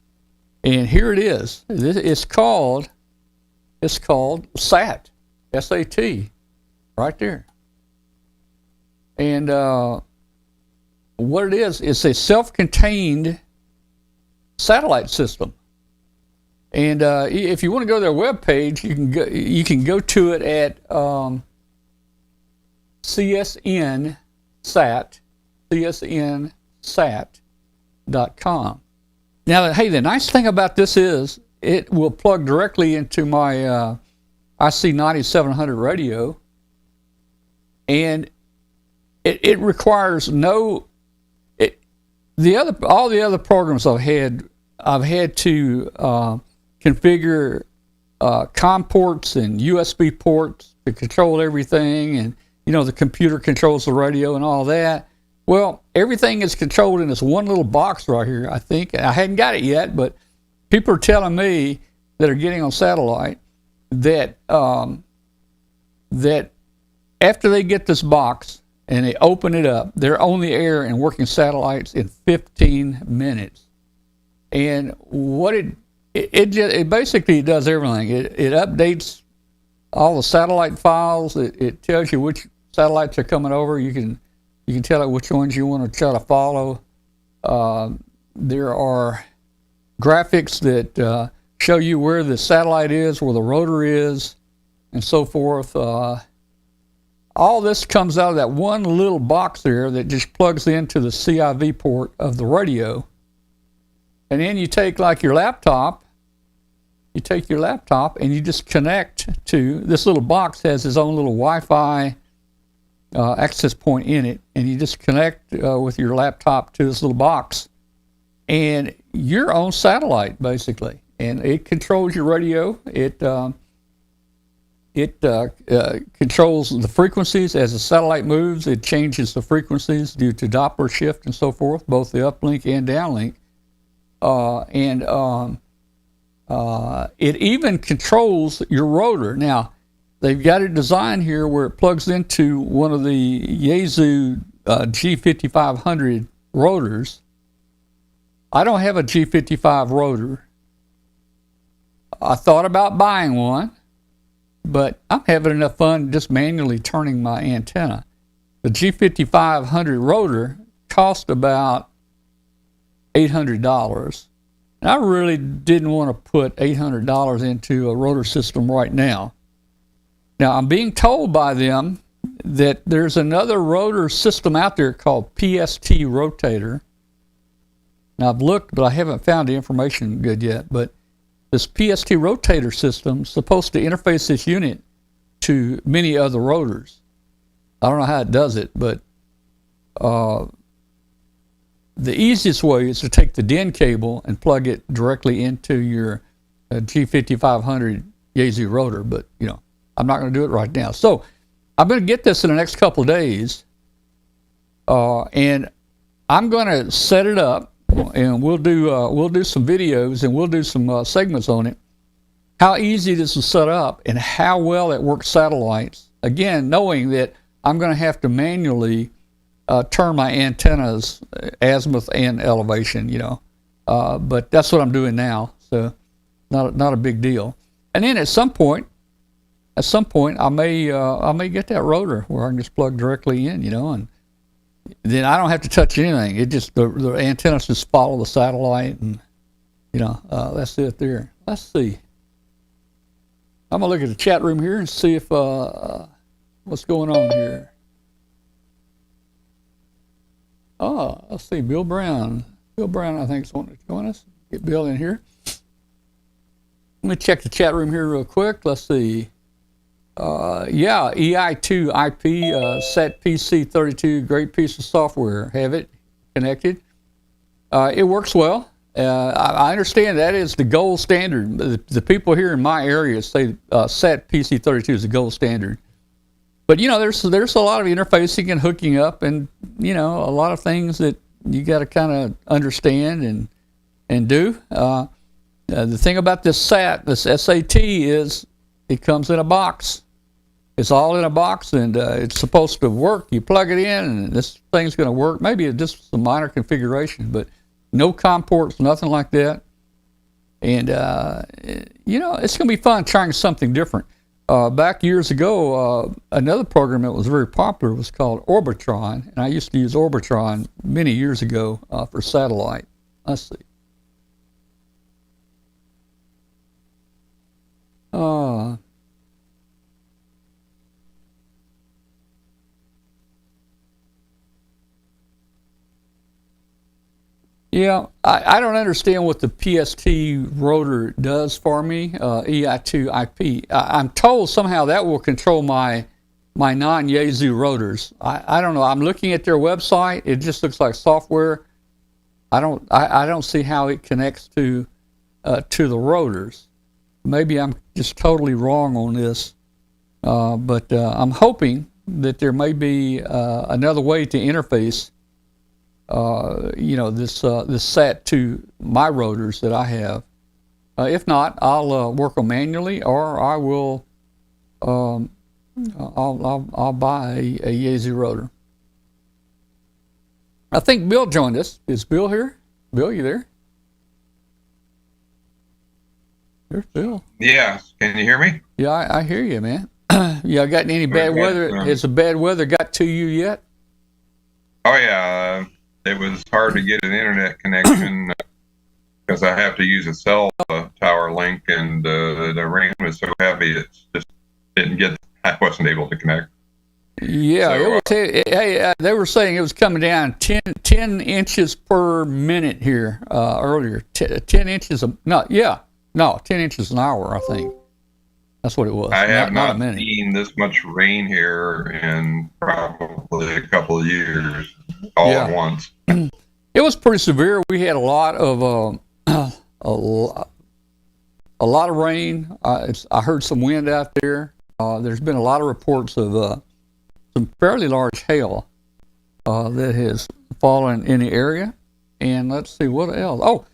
And here it is. It's called SAT, S-A-T, right there. And what it is, it's a self-contained satellite system. And if you want to go to their webpage, you can go to it at csnsat.com. Now, hey, the nice thing about this is it will plug directly into my IC 9700 radio, and it requires all the other programs I've had to configure COM ports and USB ports to control everything, and the computer controls the radio and all that. Well, everything is controlled in this one little box right here, I think. I hadn't got it yet, but people are telling me that are getting on satellite that that after they get this box and they open it up, they're on the air and working satellites in 15 minutes. And what it basically does everything. It updates all the satellite files. It tells you which satellites are coming over. You can tell it which ones you want to try to follow. There are graphics that show you where the satellite is, where the rotor is, and so forth. All this comes out of that one little box there that just plugs into the CIV port of the radio. And then you take your laptop, and you just connect to this little box. Has its own little Wi-Fi access point in it, and you just connect with your laptop to this little box, and you're on satellite basically, and it controls your radio. It controls the frequencies as the satellite moves. It changes the frequencies due to Doppler shift and so forth, both the uplink and downlink, it even controls your rotor. Now, they've got it designed here where it plugs into one of the Yaesu G5500 rotors. I don't have a G55 rotor. I thought about buying one, but I'm having enough fun just manually turning my antenna. The G5500 rotor cost about $800. And I really didn't want to put $800 into a rotor system right now. Now, I'm being told by them that there's another rotor system out there called PST Rotator. Now, I've looked, but I haven't found the information good yet. But this PST Rotator system is supposed to interface this unit to many other rotors. I don't know how it does it, but the easiest way is to take the DIN cable and plug it directly into your G5500 Yaesu rotor, but I'm not going to do it right now. So I'm going to get this in the next couple of days, and I'm going to set it up, and we'll do some videos, and we'll do some segments on it. How easy it is to set up, and how well it works satellites. Again, knowing that I'm going to have to manually turn my antennas azimuth and elevation, but that's what I'm doing now, so not a big deal. And then at some point I may get that rotor where I can just plug directly in, and then I don't have to touch anything. It just the antennas just follow the satellite, and that's it there. Let's see. I'm gonna look at the chat room here and see if what's going on here. Oh, let's see, Bill Brown. Bill Brown, I think, is wanting to join us. Get Bill in here. Let me check the chat room here real quick. Let's see. Yeah, EI2 IP set PC32, great piece of software. Have it connected. It works well. I understand that is the gold standard. The people here in my area say set PC32 is the gold standard. But there's a lot of interfacing and hooking up, and a lot of things that you got to kind of understand and do. The thing about this SAT is it comes in a box. It's all in a box, and it's supposed to work. You plug it in, and this thing's going to work. Maybe it's just a minor configuration, but no COM ports, nothing like that. And, it's going to be fun trying something different. Back years ago, another program that was very popular was called Orbitron, and I used to use Orbitron many years ago for satellite. Let's see. Yeah, I don't understand what the PST rotor does for me, EI2 IP. I'm told somehow that will control my non-Yaesu rotors. I don't know. I'm looking at their website. It just looks like software. I don't see how it connects to the rotors. Maybe I'm just totally wrong on this, but I'm hoping that there may be another way to interface this SAT to my rotors that I have. If not, I'll work them manually, or I will I'll buy a Yaesu rotor. I think Bill joined us. Is Bill here? Bill, you there? There's Bill. Yeah, can you hear me? Yeah, I hear you, man. Yeah, got any bad weather? Has the bad weather got to you yet? Oh yeah, it was hard to get an internet connection because I have to use a cell tower link, and the rain was so heavy it just didn't get. I wasn't able to connect. Yeah, So, it was. Hey, they were saying it was coming down 10 inches per minute here earlier. 10 inches. 10 inches an hour. I think that's what it was. I have not a minute. seen this much rain here in probably a couple of years, all at once. It was pretty severe. We had a lot of a lot of rain. I heard some wind out there. There's been a lot of reports of some fairly large hail that has fallen in the area. And let's see, what else?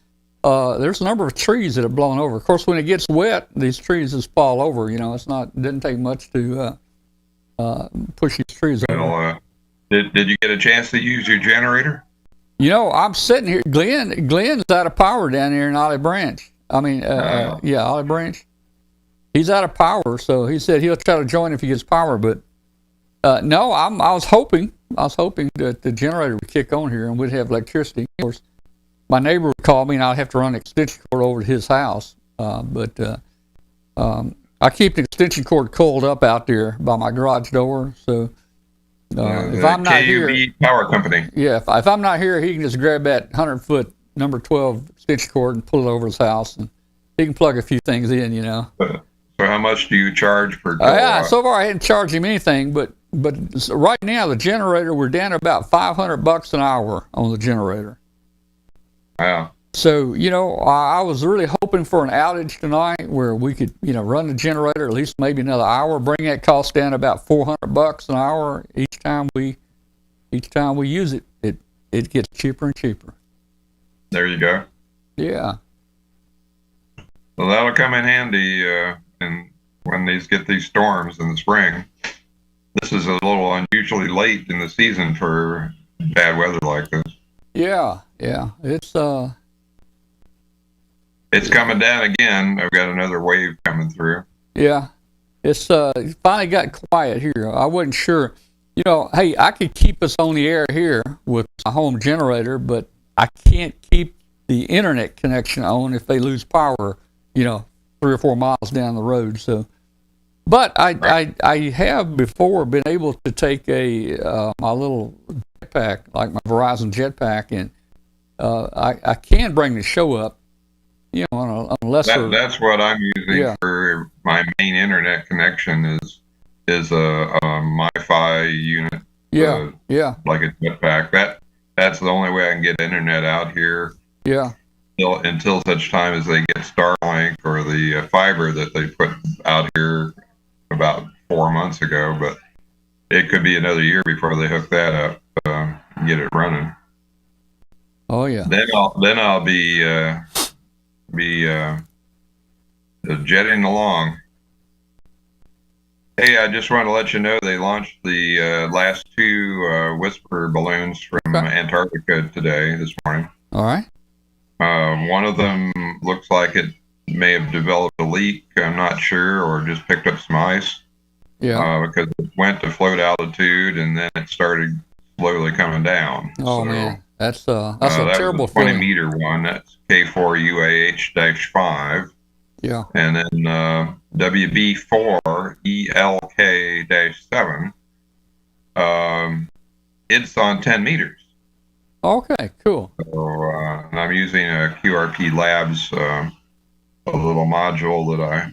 There's a number of trees that have blown over. Of course, when it gets wet, these trees just fall over. It didn't take much to push these trees over. Did you get a chance to use your generator? I'm sitting here. Glenn's out of power down there in Olive Branch. Olive Branch. He's out of power, so he said he'll try to join if he gets power. But no, I was hoping that the generator would kick on here and we'd have electricity. Of course, my neighbor would call me and I'd have to run an extension cord over to his house. But I keep the extension cord coiled up out there by my garage door, so. If I'm not here, Power Company. Yeah, if I'm not here, he can just grab that 100-foot number 12 extension cord and pull it over his house, and he can plug a few things in. So how much do you charge per kilowatt? So far I hadn't charged him anything, but right now the generator, we're down to about $500 an hour on the generator. Wow. So I was really hoping for an outage tonight where we could run the generator at least maybe another hour, bring that cost down to about $400 an hour each time we use it. It gets cheaper and cheaper. There you go. Yeah. Well, that'll come in handy and when these storms in the spring. This is a little unusually late in the season for bad weather like this. Yeah. It's coming down again. I've got another wave coming through. Yeah. It's finally got quiet here. I wasn't sure. Hey, I could keep us on the air here with my home generator, but I can't keep the internet connection on if they lose power, 3 or 4 miles down the road. So But I have before been able to take my little jetpack, like my Verizon jetpack, and I can bring the show up, on a lesser. That's what I'm using Yeah. for my main internet connection is a MiFi unit. Yeah, yeah, Like a jetpack. That's the only way I can get internet out here. yeah. Until such time as they get Starlink or the fiber that they put out here about 4 months ago. But it could be another year before they hook that up and get it running. Oh yeah. Then I'll be jetting along. Hey, I just want to let you know they launched the last two Whisper balloons from Antarctica this morning. All right. One of them looks like it may have developed a leak. I'm not sure, or just picked up some ice. Yeah. Because it went to float altitude and then it started slowly coming down. Oh man, that's a that terrible was a 20 feeling. meter one. That's K4UAH-5. Yeah. And then WB4ELK-7. It's on 10 meters. Okay. Cool. So and I'm using a QRP Labs, a little module that I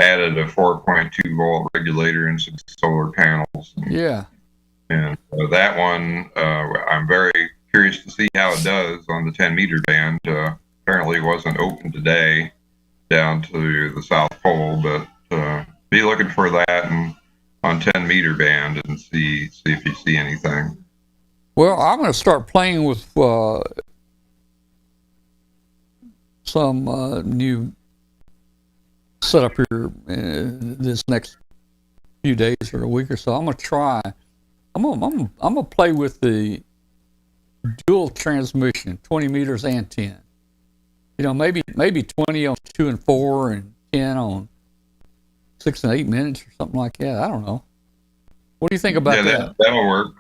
added a 4.2 volt regulator and some solar panels. Yeah. And that one, I'm very curious to see how it does on the 10 meter band. Apparently it wasn't open today down to the South Pole, but be looking for that and on 10 meter band and see if you see anything. Well, I'm going to start playing with some new setup here this next few days or a week or so. I'm going to try. I'm going to play with the dual transmission, 20 meters and 10. Maybe 20 on 2 and 4 and 10 on 6 and 8 minutes or something like that. I don't know. What do you think about that? That'll work.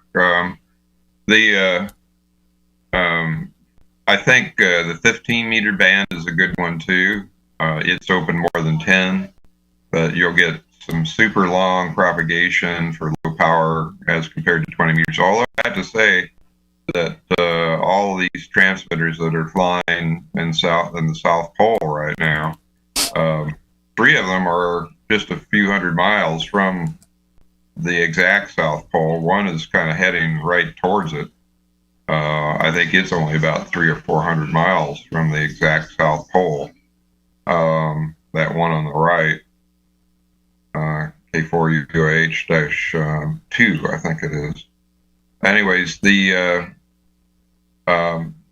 I think the 15 meter band is a good one too. It's open more than 10, but you'll get some super long propagation for low power as compared to 20 meters. Although I have to say that all of these transmitters that are flying in the South Pole right now, 3 of them are just a few hundred miles from the exact South Pole. One is kind of heading right towards it. I think it's only about 300 or 400 miles from the exact South Pole. That one on the right, K4UH-2, I think it is. Anyways,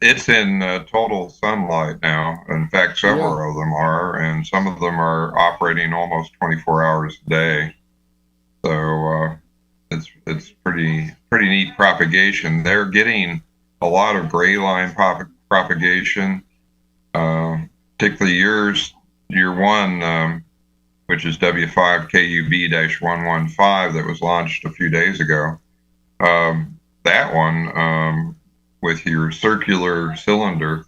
it's in total sunlight now. In fact, several of them are, and some of them are operating almost 24 hours a day. So it's pretty neat propagation. They're getting a lot of gray line propagation, particularly year one, which is W5KUB-115 that was launched a few days ago. That one, with your circular cylinder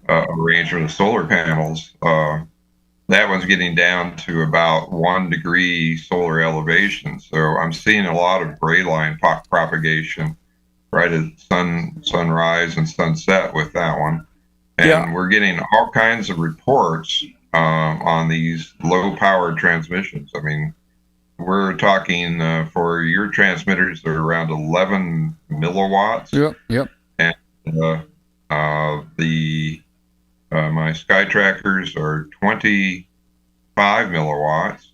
arrangement of solar panels, that one's getting down to about 1 degree solar elevation. So I'm seeing a lot of gray line propagation right at sunrise and sunset with that one. And we're getting all kinds of reports on these low power transmissions. I mean, we're talking for your transmitters, they're around 11 milliwatts. Yep. And my Sky Trackers are 25 milliwatts,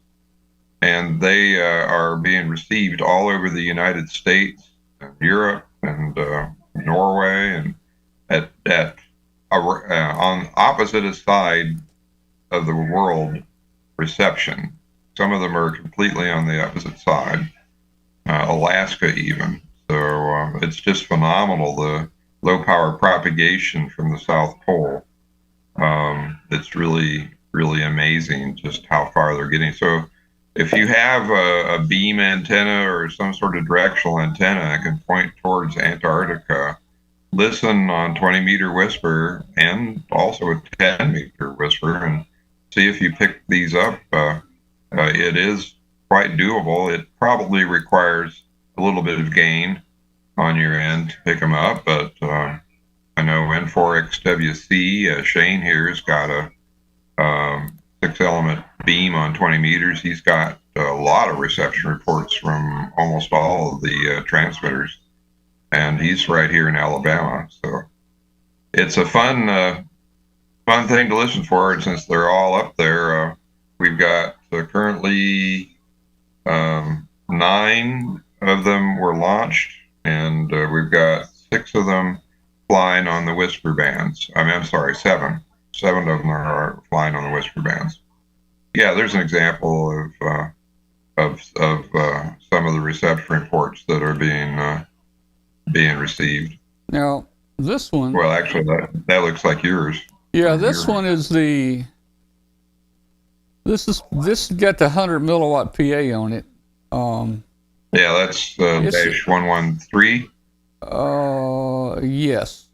and they are being received all over the United States, and Europe, and Norway, and on opposite side of the world reception. Some of them are completely on the opposite side, Alaska even. So it's just phenomenal, the low power propagation from the South Pole. It's really, really amazing just how far they're getting. So if you have a beam antenna or some sort of directional antenna that can point towards Antarctica, listen on 20 meter Whisper and also a 10 meter Whisper and see if you pick these up. it is quite doable. It probably requires a little bit of gain on your end to pick them up, but I know N4XWC, Shane here has got a 6-element beam on 20 meters. He's got a lot of reception reports from almost all of the transmitters, and he's right here in Alabama. So it's a fun thing to listen for, and since they're all up there, we've got currently 9 of them were launched, and we've got 6 of them flying on the whisper bands. I'm sorry, 7. 7 of them are flying on the whisper bands. Yeah, there's an example of some of the reception reports that are being received. Now, this one. Well, actually, that looks like yours. Yeah, this one is the. This got the 100 milliwatt PA on it. Yeah, that's dash 113. Yes.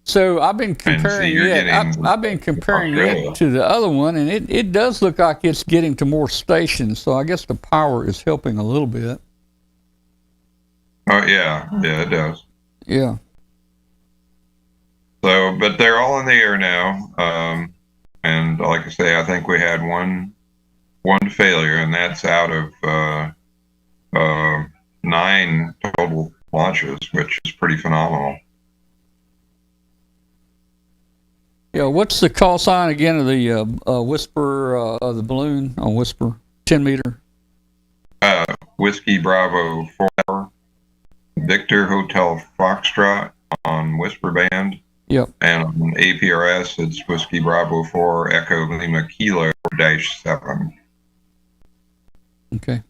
So I've been comparing it. I've been comparing it to the other one, and it does look like it's getting to more stations. So I guess the power is helping a little bit. Oh yeah, it does. Yeah. So, but they're all in the air now, and like I say, I think we had one failure, and that's out of 9 total launches, which is pretty phenomenal. Yeah, what's the call sign again of the Whisper of the balloon on Whisper? 10 meter. Whiskey Bravo 4, Victor Hotel Foxtrot on Whisper band. Yep. And on APRS, it's Whiskey Bravo 4 Echo Lima Kilo -7. Okay.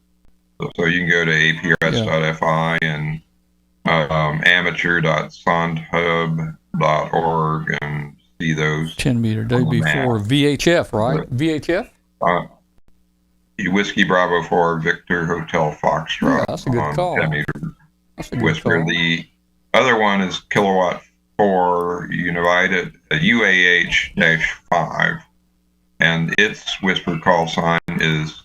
So you can go to aprs.fi and amateur.sondhub.org and see those. 10 meter WB4 VHF, right? VHF? Whiskey Bravo 4 Victor Hotel Foxtrot. Yeah, that's a good call. 10 meter That's a good Whisper. call. The other one is Kilowatt 4 United UAH-5, and its Whisper call sign is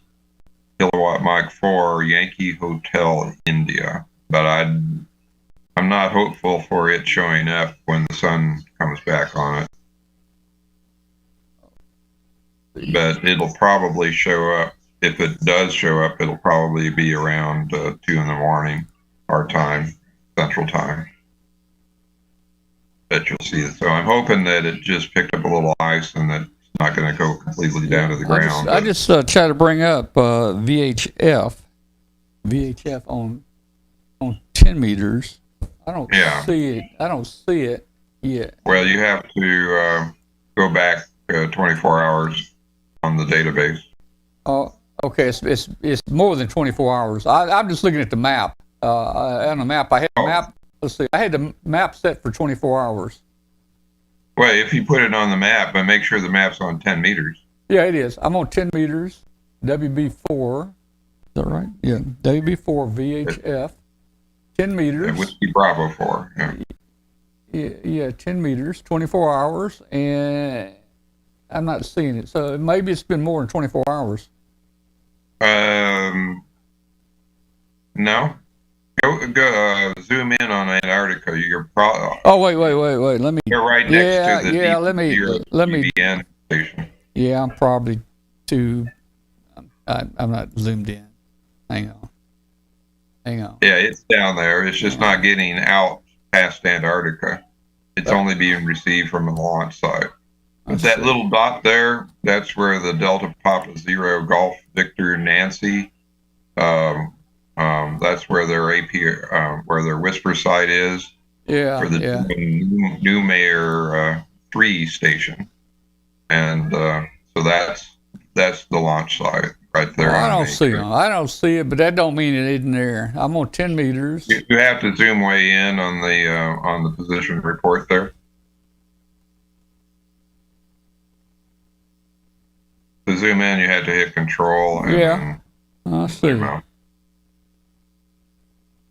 Kilowatt Mike 4 Yankee Hotel India. But I'm not hopeful for it showing up when the sun comes back on it. But it'll probably show up. If it does show up, it'll probably be around 2 in the morning, our time, Central Time, that you'll see it. So I'm hoping that it just picked up a little ice and that it's not going to go completely down to the ground. I just try to bring up VHF on 10 meters. I don't see it. I don't see it yet. Well, you have to go back 24 hours on the database. Oh, okay. It's more than 24 hours. I'm just looking at the map. On the map, I had the map. Let's see. I had the map set for 24 hours. Well, if you put it on the map, but make sure the map's on 10 meters. Yeah, it is. I'm on 10 meters. WB4. Is that right? Yeah. WB4 VHF. 10 meters. And Whiskey Bravo 4. Yeah, 10 meters, 24 hours, and I'm not seeing it. So maybe it's been more than 24 hours. No. Go zoom in on Antarctica. You're probably. Oh, wait. Let me. You're right next to the let me DVN station. Yeah, I'm probably too. I'm not zoomed in. Hang on. Yeah, it's down there. It's just not getting out past Antarctica. It's only being received from the launch site. But that little dot there, that's where the Delta Papa Zero Golf Victor Nancy. That's where their where their Whisper site is. Yeah. For the New Mayor 3 station, and so that's the launch site right there. Well, I don't see it, but that don't mean it isn't there. I'm on 10 meters. You have to zoom way in on the position report there. To zoom in, you had to hit Control. And I see.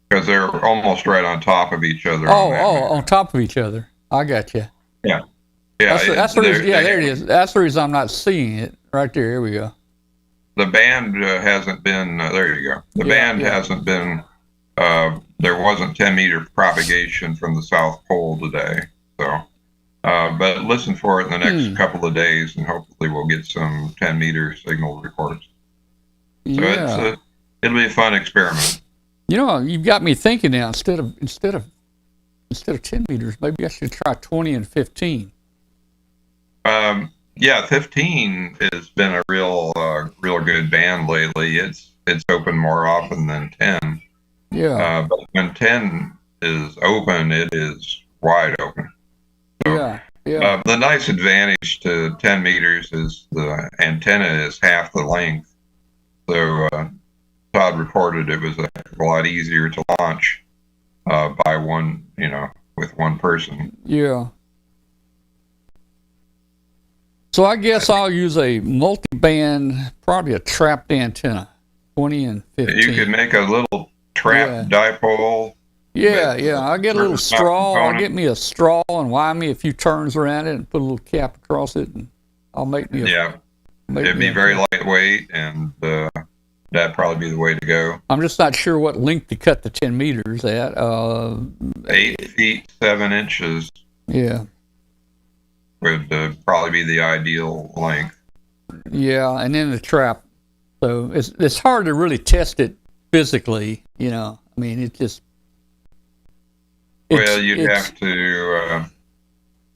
Because they're almost right on top of each other. On top of each other. I got you. Yeah. That's the reason. Yeah, there it is. That's the reason I'm not seeing it. Right there. Here we go. the band hasn't been. There you go. The band hasn't been. There wasn't 10-meter propagation from the South Pole today. So, but listen for it in the next couple of days, and hopefully we'll get some 10-meter signal reports. So it'll be a fun experiment. You know, you've got me thinking now. Instead of 10 meters, maybe I should try 20 and 15. Yeah, 15 has been a real good band lately. It's open more often than 10. Yeah. But when 10 is open, it is wide open. So, the nice advantage to 10 meters is the antenna is half the length. So Todd reported it was a lot easier to launch by one, with one person. Yeah. So I guess I'll use a multi-band, probably a trapped antenna, 20 and 15. You could make a little trapped dipole. Yeah. I'll get a little straw. I'll get me a straw and wire me a few turns around it and put a little cap across it, and I'll make me a... It'd be very lightweight, and that'd probably be the way to go. I'm just not sure what length to cut the 10 meters at. 8 feet 7 inches. Yeah. Would probably be the ideal length. Yeah, and then the trap. So it's hard to really test it physically. I mean, it just. Well, you'd have to.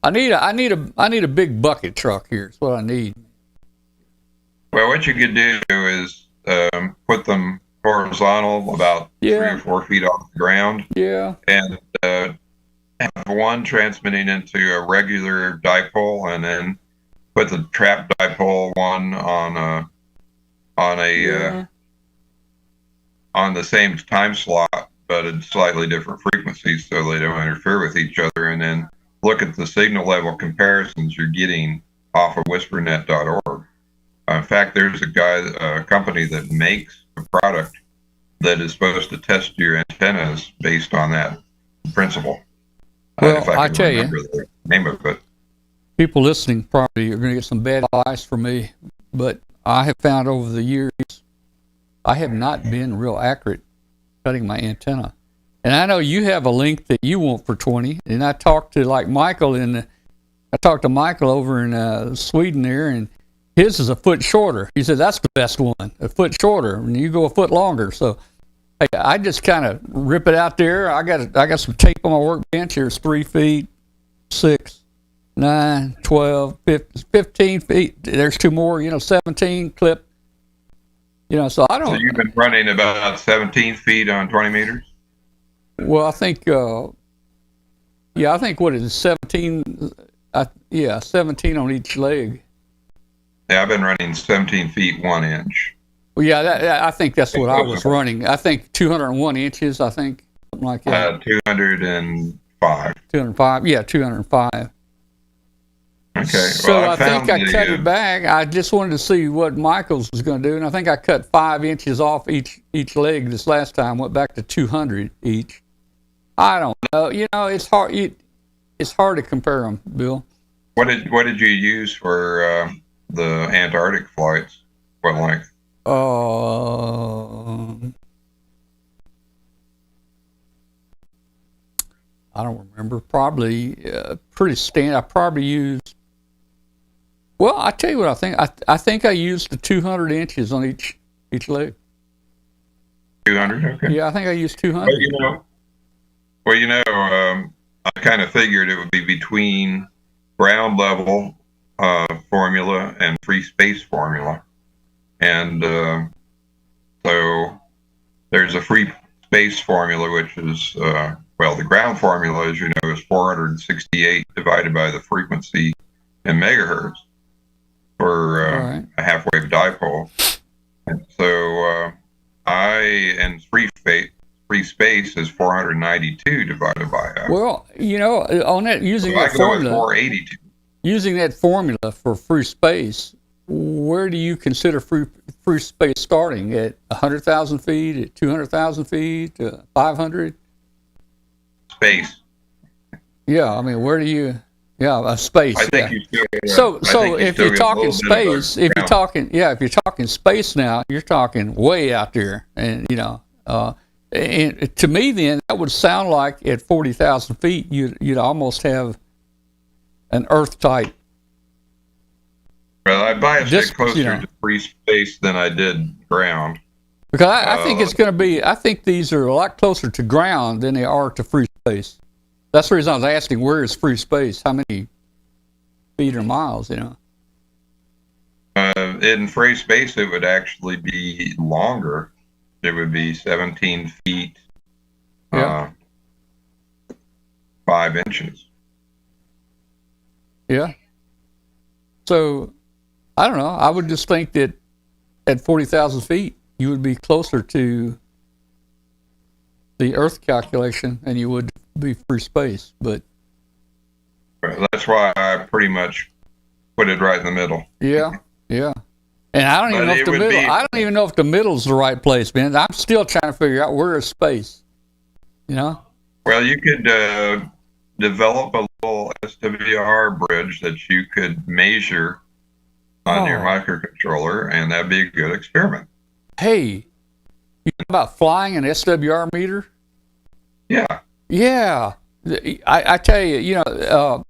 I need a big bucket truck here. That's what I need. Well, what you could do is put them horizontal, about 3 or 4 feet off the ground. Yeah. And have one transmitting into a regular dipole, and then put the trap dipole one on the same time slot, but at slightly different frequencies, so they don't interfere with each other. And then look at the signal level comparisons you're getting off of whispernet.org. In fact, there's a company that makes a product that is supposed to test your antennas based on that principle. Well, I tell you, the name of it. People listening probably are going to get some bad advice from me, but I have found over the years I have not been real accurate cutting my antenna. And I know you have a length that you want for 20, and I talked to Michael Michael over in Sweden there, and his is a foot shorter. He said that's the best one, a foot shorter, and you go a foot longer. So hey, I just kind of rip it out there. I got some tape on my workbench. Here's 3 feet, 6, 9, 12, 15 feet. There's 2 more, 17 clip. So I don't. So you've been running about 17 feet on 20 meters? Well, I think, I think what is it, 17? 17 on each leg. Yeah, I've been running 17 feet 1 inch. Well, yeah, I think that's what I was running. I think 201 inches, something like that. 205. 205, yeah, 205. Okay. So well, I think I cut it back. I just wanted to see what Michael's was going to do, and I think I cut 5 inches off each leg this last time. Went back to 200 each. I don't know. It's hard. It's hard to compare them, Bill. What did you use for the Antarctic flights? What length? I don't remember. Probably pretty standard. I probably used. Well, I tell you what I think. I think I used the 200 inches on each leg. 200. Okay. Yeah, I think I used 200. I kind of figured it would be between ground level formula and free space formula, and so there's a free space formula, which is the ground formula, as you know, is 468 divided by the frequency in megahertz for a half-wave dipole, and so free space is 492 divided by half. Well, on that using that formula, 482. Using that formula for free space, where do you consider free space starting? At 100,000 feet, at 200,000 feet, 500? Space. Yeah, I mean, where do you? Space. I think Yeah. you still. So if you're talking space, if you're talking space now, you're talking way out there, and and to me, then that would sound like at 40,000 feet, you'd almost have an Earth type. Well, I biased Just, it closer to free space than I did ground. Because I think it's going to be. I think these are a lot closer to ground than they are to free space. That's the reason I was asking, where is free space? How many feet or miles? In free space, it would actually be longer. It would be 17 feet, 5 inches. Yeah. So, I don't know. I would just think that at 40,000 feet, you would be closer to the Earth calculation than you would be free space. But that's why I pretty much put it right in the middle. Yeah. And I don't even know if the middle. I don't even know if the middle's the right place, man. I'm still trying to figure out where is space. Well, you could develop a little SWR bridge that you could measure on your microcontroller, and that'd be a good experiment. Hey, you know about flying an SWR meter? Yeah. I tell you, I'm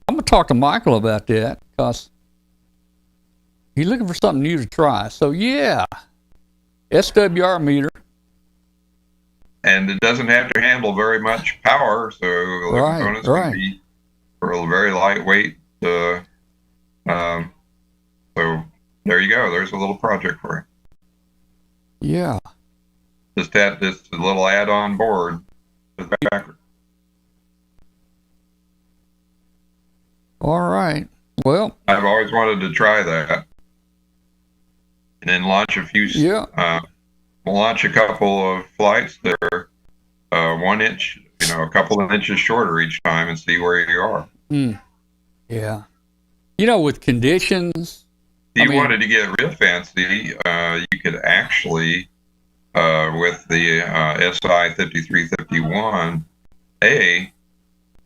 gonna talk to Michael about that because he's looking for something new to try. So SWR meter. And it doesn't have to handle very much power, so the components can be for a very lightweight. So there you go. There's a little project for you. Yeah. Just had this little add-on board with the backer. All right. Well, I've always wanted to try that, and then launch a few. Launch a couple of flights that are 1 inch, a couple of inches shorter each time, and see where you are. Yeah. With conditions. If you wanted to get real fancy, you could actually, with the SI 5351A,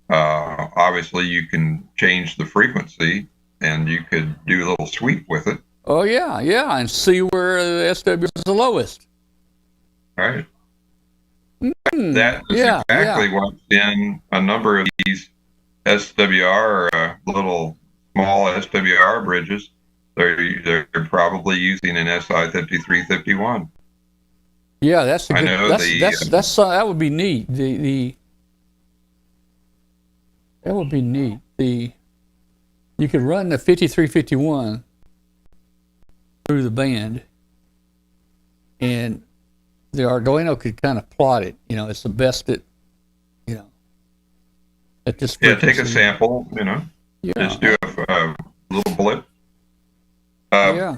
obviously you can change the frequency, and you could do a little sweep with it. Oh, yeah, and see where the SWR is the lowest. Right. That is exactly what's in a number of these SWR, little small SWR bridges. They're probably using an SI 5351. Yeah, that's a good. That would be neat. That would be neat. You could run the 5351 through the band, and the Arduino could kind of plot it. It's the best at this frequency. Take a sample. Just do a little blip. By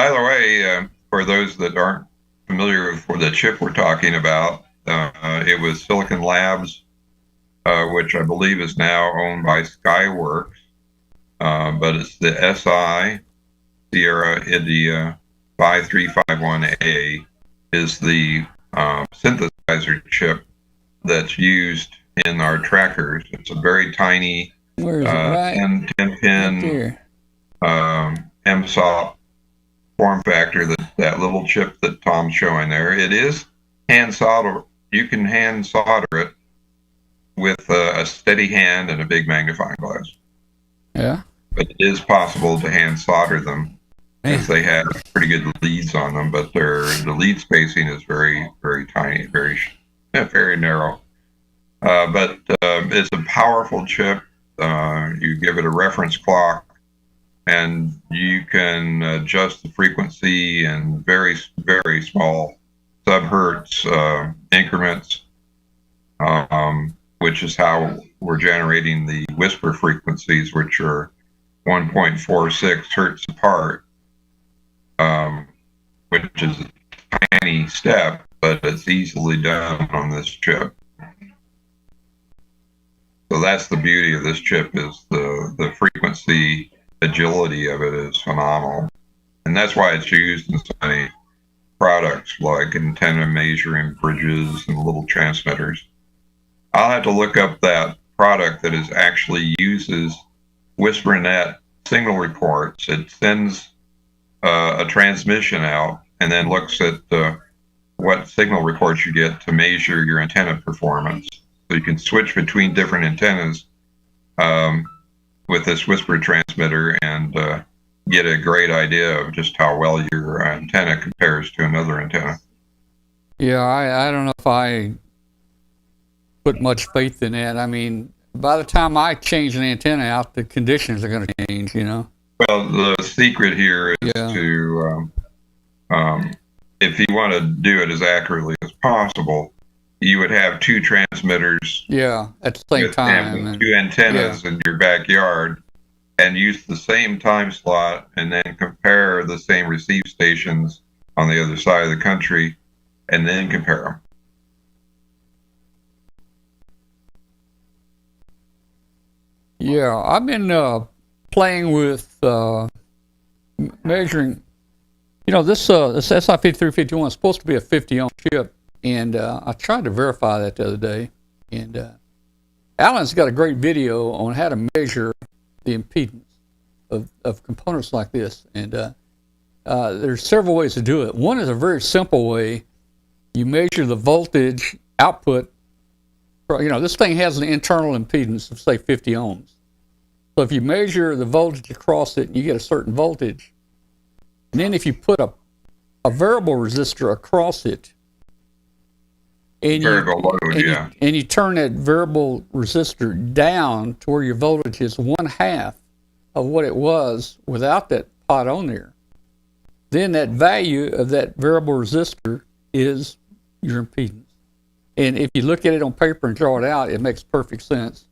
the way, for those that aren't familiar with the chip we're talking about, it was Silicon Labs, which I believe is now owned by Skyworks, but it's the SI Sierra India 5351A is the synthesizer chip that's used in our trackers. It's a very tiny 10 pin MSOP form factor, that little chip that Tom's showing there. It is hand solder. You can hand solder it with a steady hand and a big magnifying glass. Yeah. But it is possible to hand solder them because they have pretty good leads on them, but the lead spacing is very, very tiny, very narrow. But it's a powerful chip. You give it a reference clock, and you can adjust the frequency in very, very small subhertz increments, which is how we're generating the whisper frequencies, which are 1.46 hertz apart, which is a tiny step, but it's easily done on this chip. So that's the beauty of this chip, is the frequency agility of it is phenomenal. And that's why it's used in so many products, like antenna measuring bridges and little transmitters. I'll have to look up that product that is actually uses WhisperNet signal reports. It sends a transmission out and then looks at what signal reports you get to measure your antenna performance. So you can switch between different antennas with this whisper transmitter and get a great idea of just how well your antenna compares to another antenna. Yeah, I don't know if I put much faith in that. I mean, by the time I change an antenna out, the conditions are going to change, you know? Well, the secret here is to, if you want to do it as accurately as possible, you would have two transmitters. Yeah, at the same time. And two antennas in your backyard and use the same time slot and then compare the same receive stations on the other side of the country and then compare them. Yeah, I've been playing with measuring. You know, this SI5351 is supposed to be a 50 ohm chip, and I tried to verify that the other day. And Alan's got a great video on how to measure the impedance of components like this. And there's several ways to do it. One is a very simple way. You measure the voltage output. You know, this thing has an internal impedance of, say, 50 ohms. So if you measure the voltage across it, you get a certain voltage. And then if you put a variable resistor across it, and you turn that variable resistor down to where your voltage is 1/2 of what it was without that pot on there, then that value of that variable resistor is your impedance. And if you look at it on paper and draw it out, it makes perfect sense.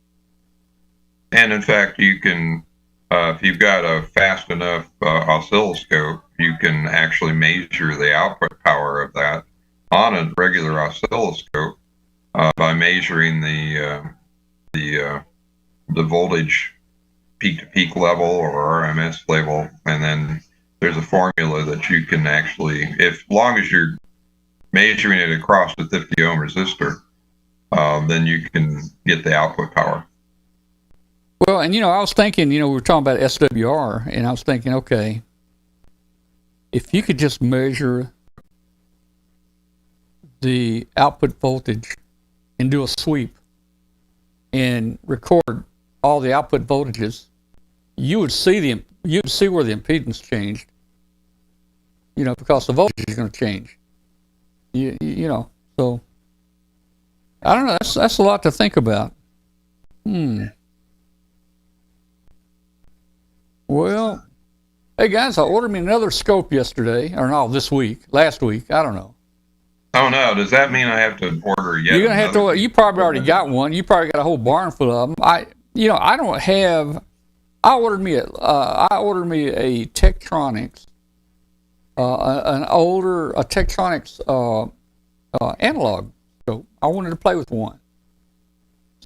And in fact, you can, if you've got a fast enough oscilloscope, you can actually measure the output power of that on a regular oscilloscope by measuring the voltage peak-to-peak level or RMS level, and then there's a formula that you can actually, if long as you're measuring it across the 50 ohm resistor, then you can get the output power. Well, and you know, I was thinking, you know, we were talking about SWR, and I was thinking, okay, if you could just measure the output voltage and do a sweep and record all the output voltages, you would see where the impedance changed. You know, because the voltage is going to change. You know, so I don't know. That's a lot to think about. Well, hey guys, I ordered me another scope yesterday, or no, last week. I don't know. Oh no! Does that mean I have to order yet? You're gonna have to. You probably already got one. You probably got a whole barn full of them. I don't have. I ordered me a Tektronix, an older Tektronix analog scope. I wanted to play with one.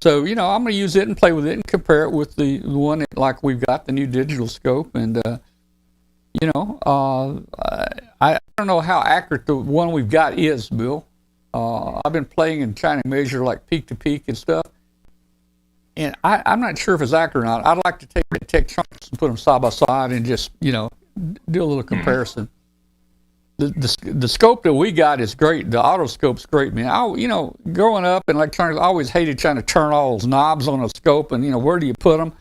So, you know, I'm going to use it and play with it and compare it with the one that, like we've got, the new digital scope. And, you know, I don't know how accurate the one we've got is, Bill. I've been playing and trying to measure like peak to peak and stuff. And I'm not sure if it's accurate or not. I'd like to take the Tektronix and put them side by side and just, you know, do a little comparison. The scope that we got is great. The autoscope's great, man. You know, growing up in electronics, I always hated trying to turn all those knobs on a scope and, you know, where do you put them?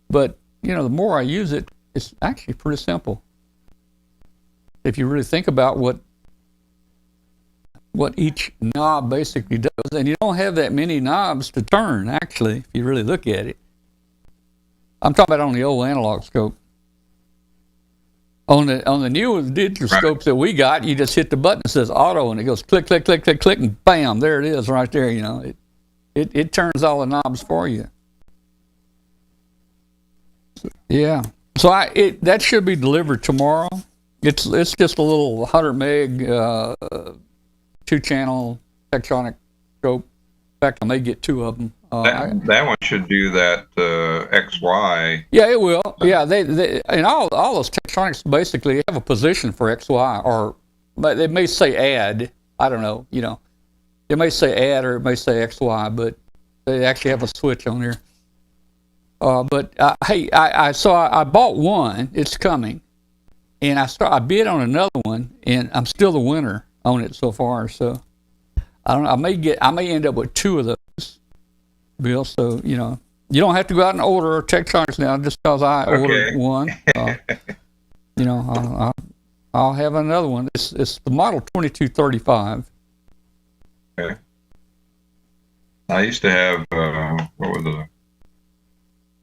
But, you know, the more I use it, it's actually pretty simple. If you really think about what each knob basically does, and you don't have that many knobs to turn, actually, if you really look at it. I'm talking about on the old analog scope. On the new digital scopes that we got, you just hit the button that says auto, and it goes click, click, click, click, click, and bam, there it is right there. You know, it turns all the knobs for you. Yeah. So that should be delivered tomorrow. It's just a little 100 meg 2-channel Tektronix scope. In fact, I may get 2 of them. That one should do that XY. Yeah, it will. Yeah, they and all those Tektronix basically have a position for XY, or they may say add. I don't know. You know, it may say add or it may say XY, but they actually have a switch on there. But hey, I bought one. It's coming, and I bid on another one, and I'm still the winner on it so far. So I don't know. I may end up with two of those, Bill. So you don't have to go out and order Texarkans now just because I ordered one. I'll have another one. It's the model 2235. Okay. I used to have what was it?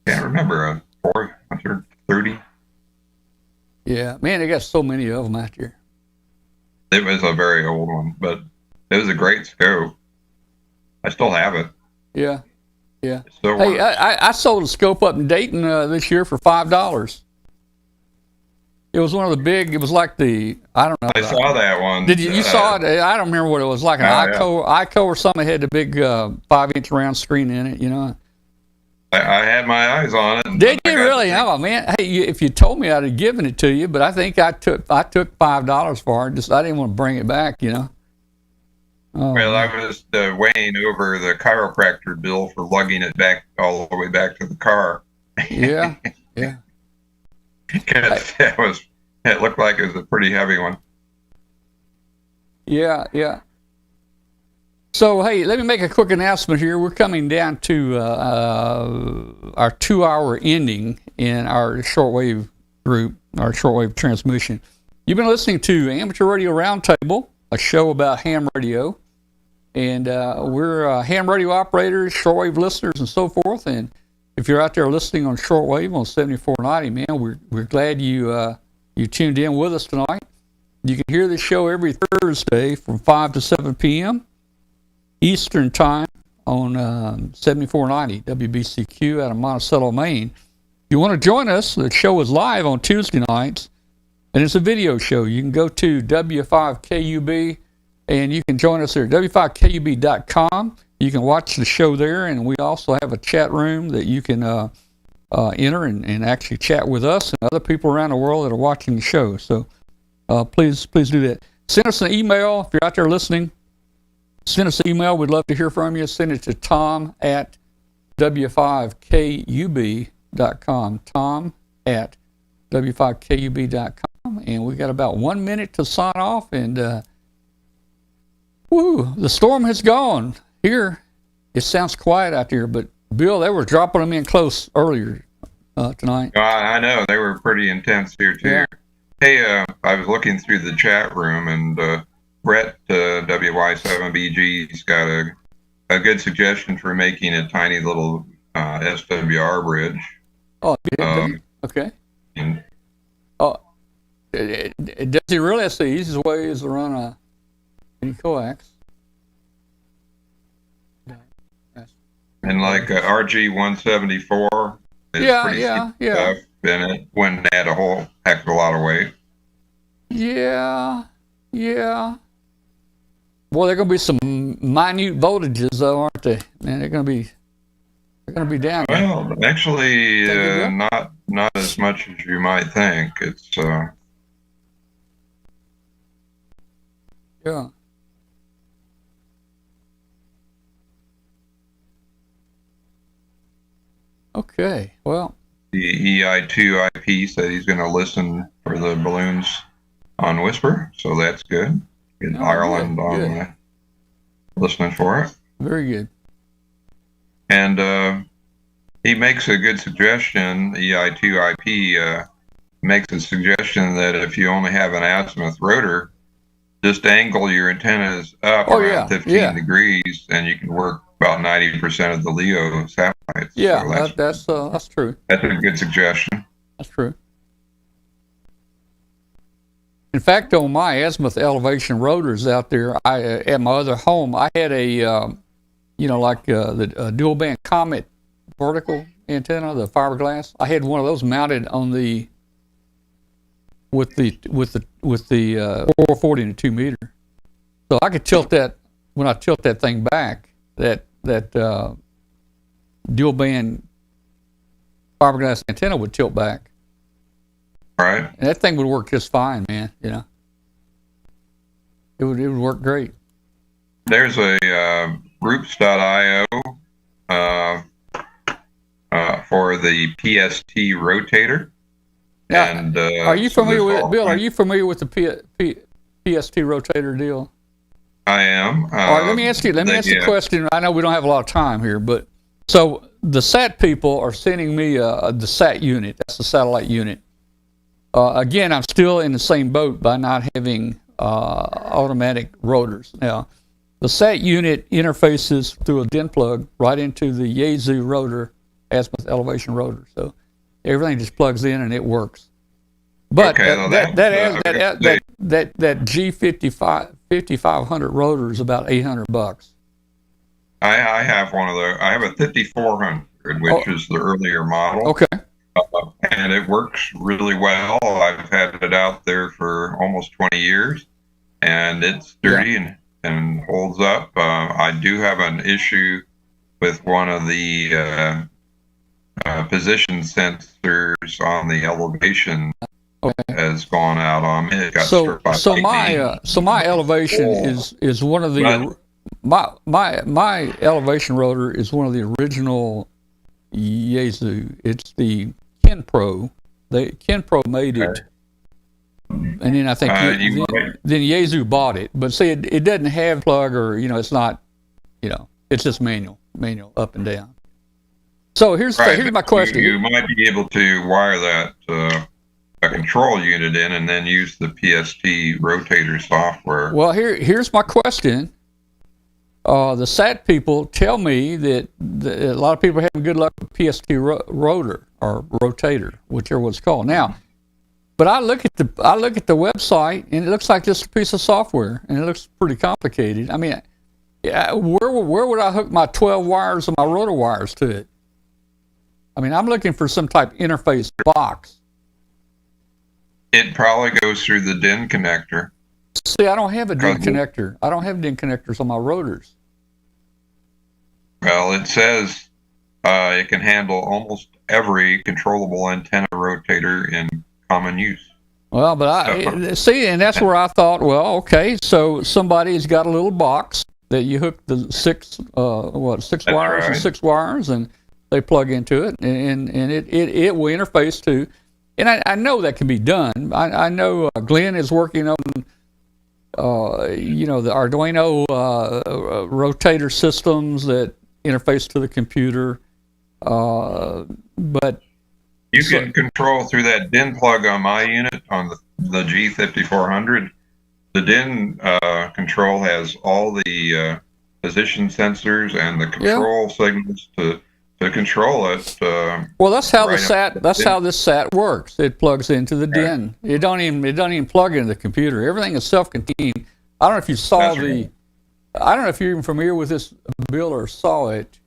Can't remember, a 430. Yeah, man, they got so many of them out there. It was a very old one, but it was a great scope. I still have it. Yeah. It still Hey, works. I sold a scope up in Dayton this year for $5. It was one of the big. It was like I don't know. I saw that one. Did you saw it? I don't remember what it was like. An ICO or something. It had the big 5-inch round screen in it. I had my eyes on it. Did you really? Oh man! Hey, if you told me, I'd have given it to you. But I think I took $5 for it. I didn't want to bring it back. Oh, well, I was weighing over the chiropractor bill for lugging it back all the way back to the car. Yeah. It looked like it was a pretty heavy one. Yeah. So, hey, let me make a quick announcement here. We're coming down to our 2-hour ending in our shortwave group, our shortwave transmission. You've been listening to Amateur Radio Roundtable, a show about ham radio. And we're ham radio operators, shortwave listeners, and so forth. And if you're out there listening on shortwave on 7490, man, we're glad you tuned in with us tonight. You can hear the show every Thursday from 5 to 7 p.m. Eastern Time on 7490 WBCQ out of Monticello, Maine. If you want to join us, the show is live on Tuesday nights, and it's a video show. You can go to W5KUB, and you can join us there at W5KUB.com. You can watch the show there, and we also have a chat room that you can enter and actually chat with us and other people around the world that are watching the show. So please do that. Send us an email if you're out there listening. Send us an email. We'd love to hear from you. Send it to tom@w5kub.com. tom@w5kub.com. And we got about 1 minute to sign off. And the storm has gone. Here, it sounds quiet out there, but Bill, they were dropping them in close earlier tonight. I know they were pretty intense here too. Yeah. Hey, I was looking through the chat room, and Brett WY7BG's got a good suggestion for making a tiny little SWR bridge. Oh, okay. And Does he really? That's the easiest way is to run any coax. And like RG174 is pretty steep stuff, and it wouldn't add a whole heck of a lot of weight. Yeah. Well, there are going to be some minute voltages, though, aren't they? Man, they're going to be down there. Well, actually, not as much as you might think. It's yeah. Okay. Well, the EI2IP said he's going to listen for the balloons on Whisper, so that's good. In Ireland good. Listening for it. Very good. And he makes a good suggestion. EI2IP makes a suggestion that if you only have an azimuth rotor, just angle your antennas up around 15 degrees, and you can work about 90% of the LEO satellites. Yeah, so that's true. That's a good suggestion. That's true. In fact, on my azimuth elevation rotors out there, at my other home, I had a, the dual band Comet vertical antenna, the fiberglass. I had one of those mounted on with the 440 and a 2 meter, so I could tilt that when I tilt that thing back. That dual band fiberglass antenna would tilt back. Right. And that thing would work just fine, man. It would work great. There's a groups.io for the PST rotator. Now, And are you familiar with it, Bill? Are kinds- you familiar with the PST rotator deal? I am. All right, let me ask you a question. I know we don't have a lot of time here, but so the SAT people are sending me the SAT unit. That's the satellite unit. Again, I'm still in the same boat by not having automatic rotors. Now, the SAT unit interfaces through a DIN plug right into the Yaesu rotor, azimuth elevation rotor. So everything just plugs in and it works. But that G5500 rotor is about $800. I have one of those. I have a 5400, which is the earlier model. Okay. And it works really well. I've had it out there for almost 20 years, and it's sturdy and holds up. I do have an issue with one of the position sensors on the elevation. Has gone out on me. It got struck by lightning. So my elevation is one of the my elevation rotor is one of the original Yaesu. It's the Kenpro. Kenpro made it, and then I think then Yaesu bought it. But see, it doesn't have plug, or it's not, it's just manual up and down. So here's my question. You might be able to wire that a control unit in and then use the PST rotator software. Well, here's my question. The SAT people tell me that a lot of people are having good luck with PST rotor or rotator, whichever it's called now. But I look at the website and it looks like just a piece of software, and it looks pretty complicated. I mean, where would I hook my 12 wires and my rotor wires to it? I mean, I'm looking for some type of interface box. It probably goes through the DIN connector. See, I don't have a DIN connector. I don't have DIN connectors on my rotors. Well, it says it can handle almost every controllable antenna rotator in common use. Well, but see, and that's where I thought, well, okay, so somebody's got a little box that you hook the six wires and 6 wires, and they plug into it, and it will interface to. And I know that can be done. I know Glenn is working on, the Arduino rotator systems that interface to the computer. But you can control through that DIN plug on my unit on the G5400. The DIN control has all the position sensors and the control signals to control it. Well, that's how how this SAT works. It plugs into the DIN. It don't even plug into the computer. Everything is self-contained. I don't know if you saw I don't know if you're even familiar with this, Bill, or saw it.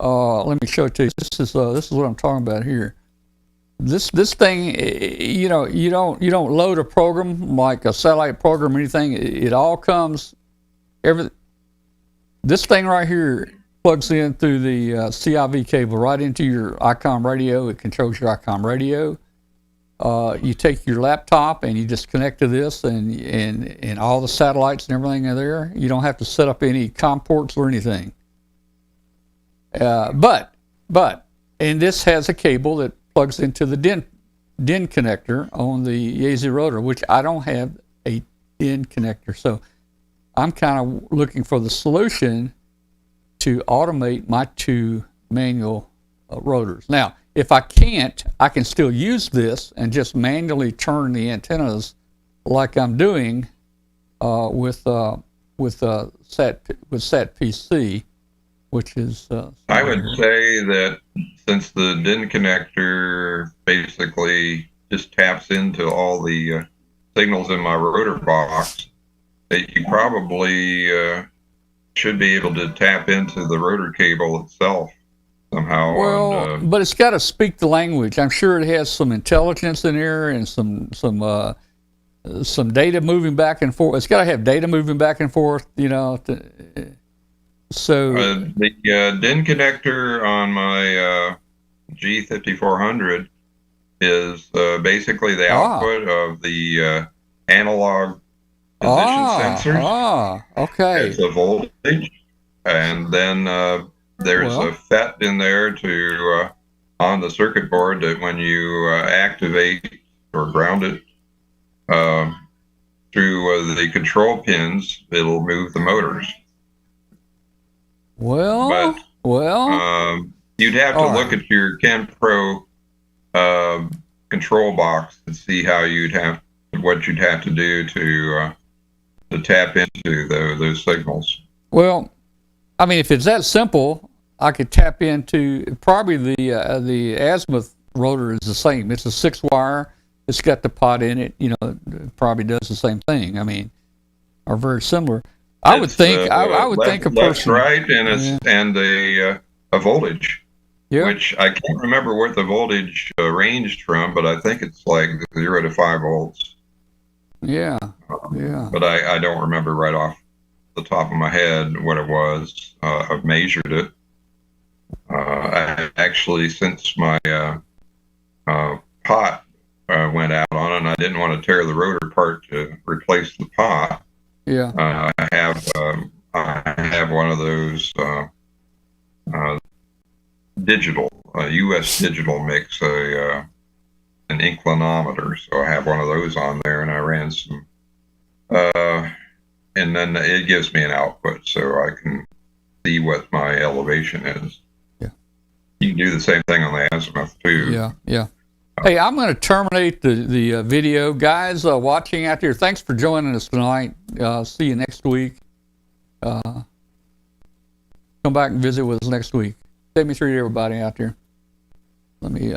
Let me show it to you. This is what I'm talking about here. This thing, you don't load a program like a satellite program or anything. It all comes. This thing right here plugs in through the CIV cable right into your ICOM radio. It controls your ICOM radio. You take your laptop and you just connect to this, and all the satellites and everything are there. You don't have to set up any COM ports or anything. But this has a cable that plugs into the DIN connector on the Yaesu rotor, which I don't have a DIN connector. So I'm kind of looking for the solution to automate my 2 manual rotors. Now, if I can't, I can still use this and just manually turn the antennas like I'm doing with SAT PC, which is. I would say that since the DIN connector basically just taps into all the signals in my rotor box, that you probably should be able to tap into the rotor cable itself somehow. Well, but it's got to speak the language. I'm sure it has some intelligence in there and some data moving back and forth. It's got to have data moving back and forth, so the DIN connector on my G5400 is basically the output of the analog position sensors. Okay. It's a voltage, and then there's a FET in there to on the circuit board that when you activate or ground it through the control pins, it'll move the motors. Well, You'd have to look at your Ken Pro control box and see how what you'd have to do to tap into those signals. well, I mean, if it's that simple, I could tap into probably the azimuth rotor is the same. It's a 6-wire. It's got the pot in it. You know, it probably does the same thing. I mean, are very similar. I would think. I would think a person. Left, right, and a voltage. Yeah. Which I can't remember what the voltage ranged from, but I think it's like 0 to 5 volts. Yeah. Yeah. But I don't remember right off the top of my head what it was. I've measured it. I actually, since my pot went out on it, and I didn't want to tear the rotor apart to replace the pot. Yeah. I have one of those digital U.S. digital mix an inclinometer, so I have one of those on there, and I ran some, and then it gives me an output, so I can see what my elevation is. Yeah. You can do the same thing on the azimuth too. Yeah. Yeah. Hey, I'm going to terminate the video. Guys watching out there, thanks for joining us tonight. See you next week. Come back and visit with us next week. Take me through to everybody out there. Let me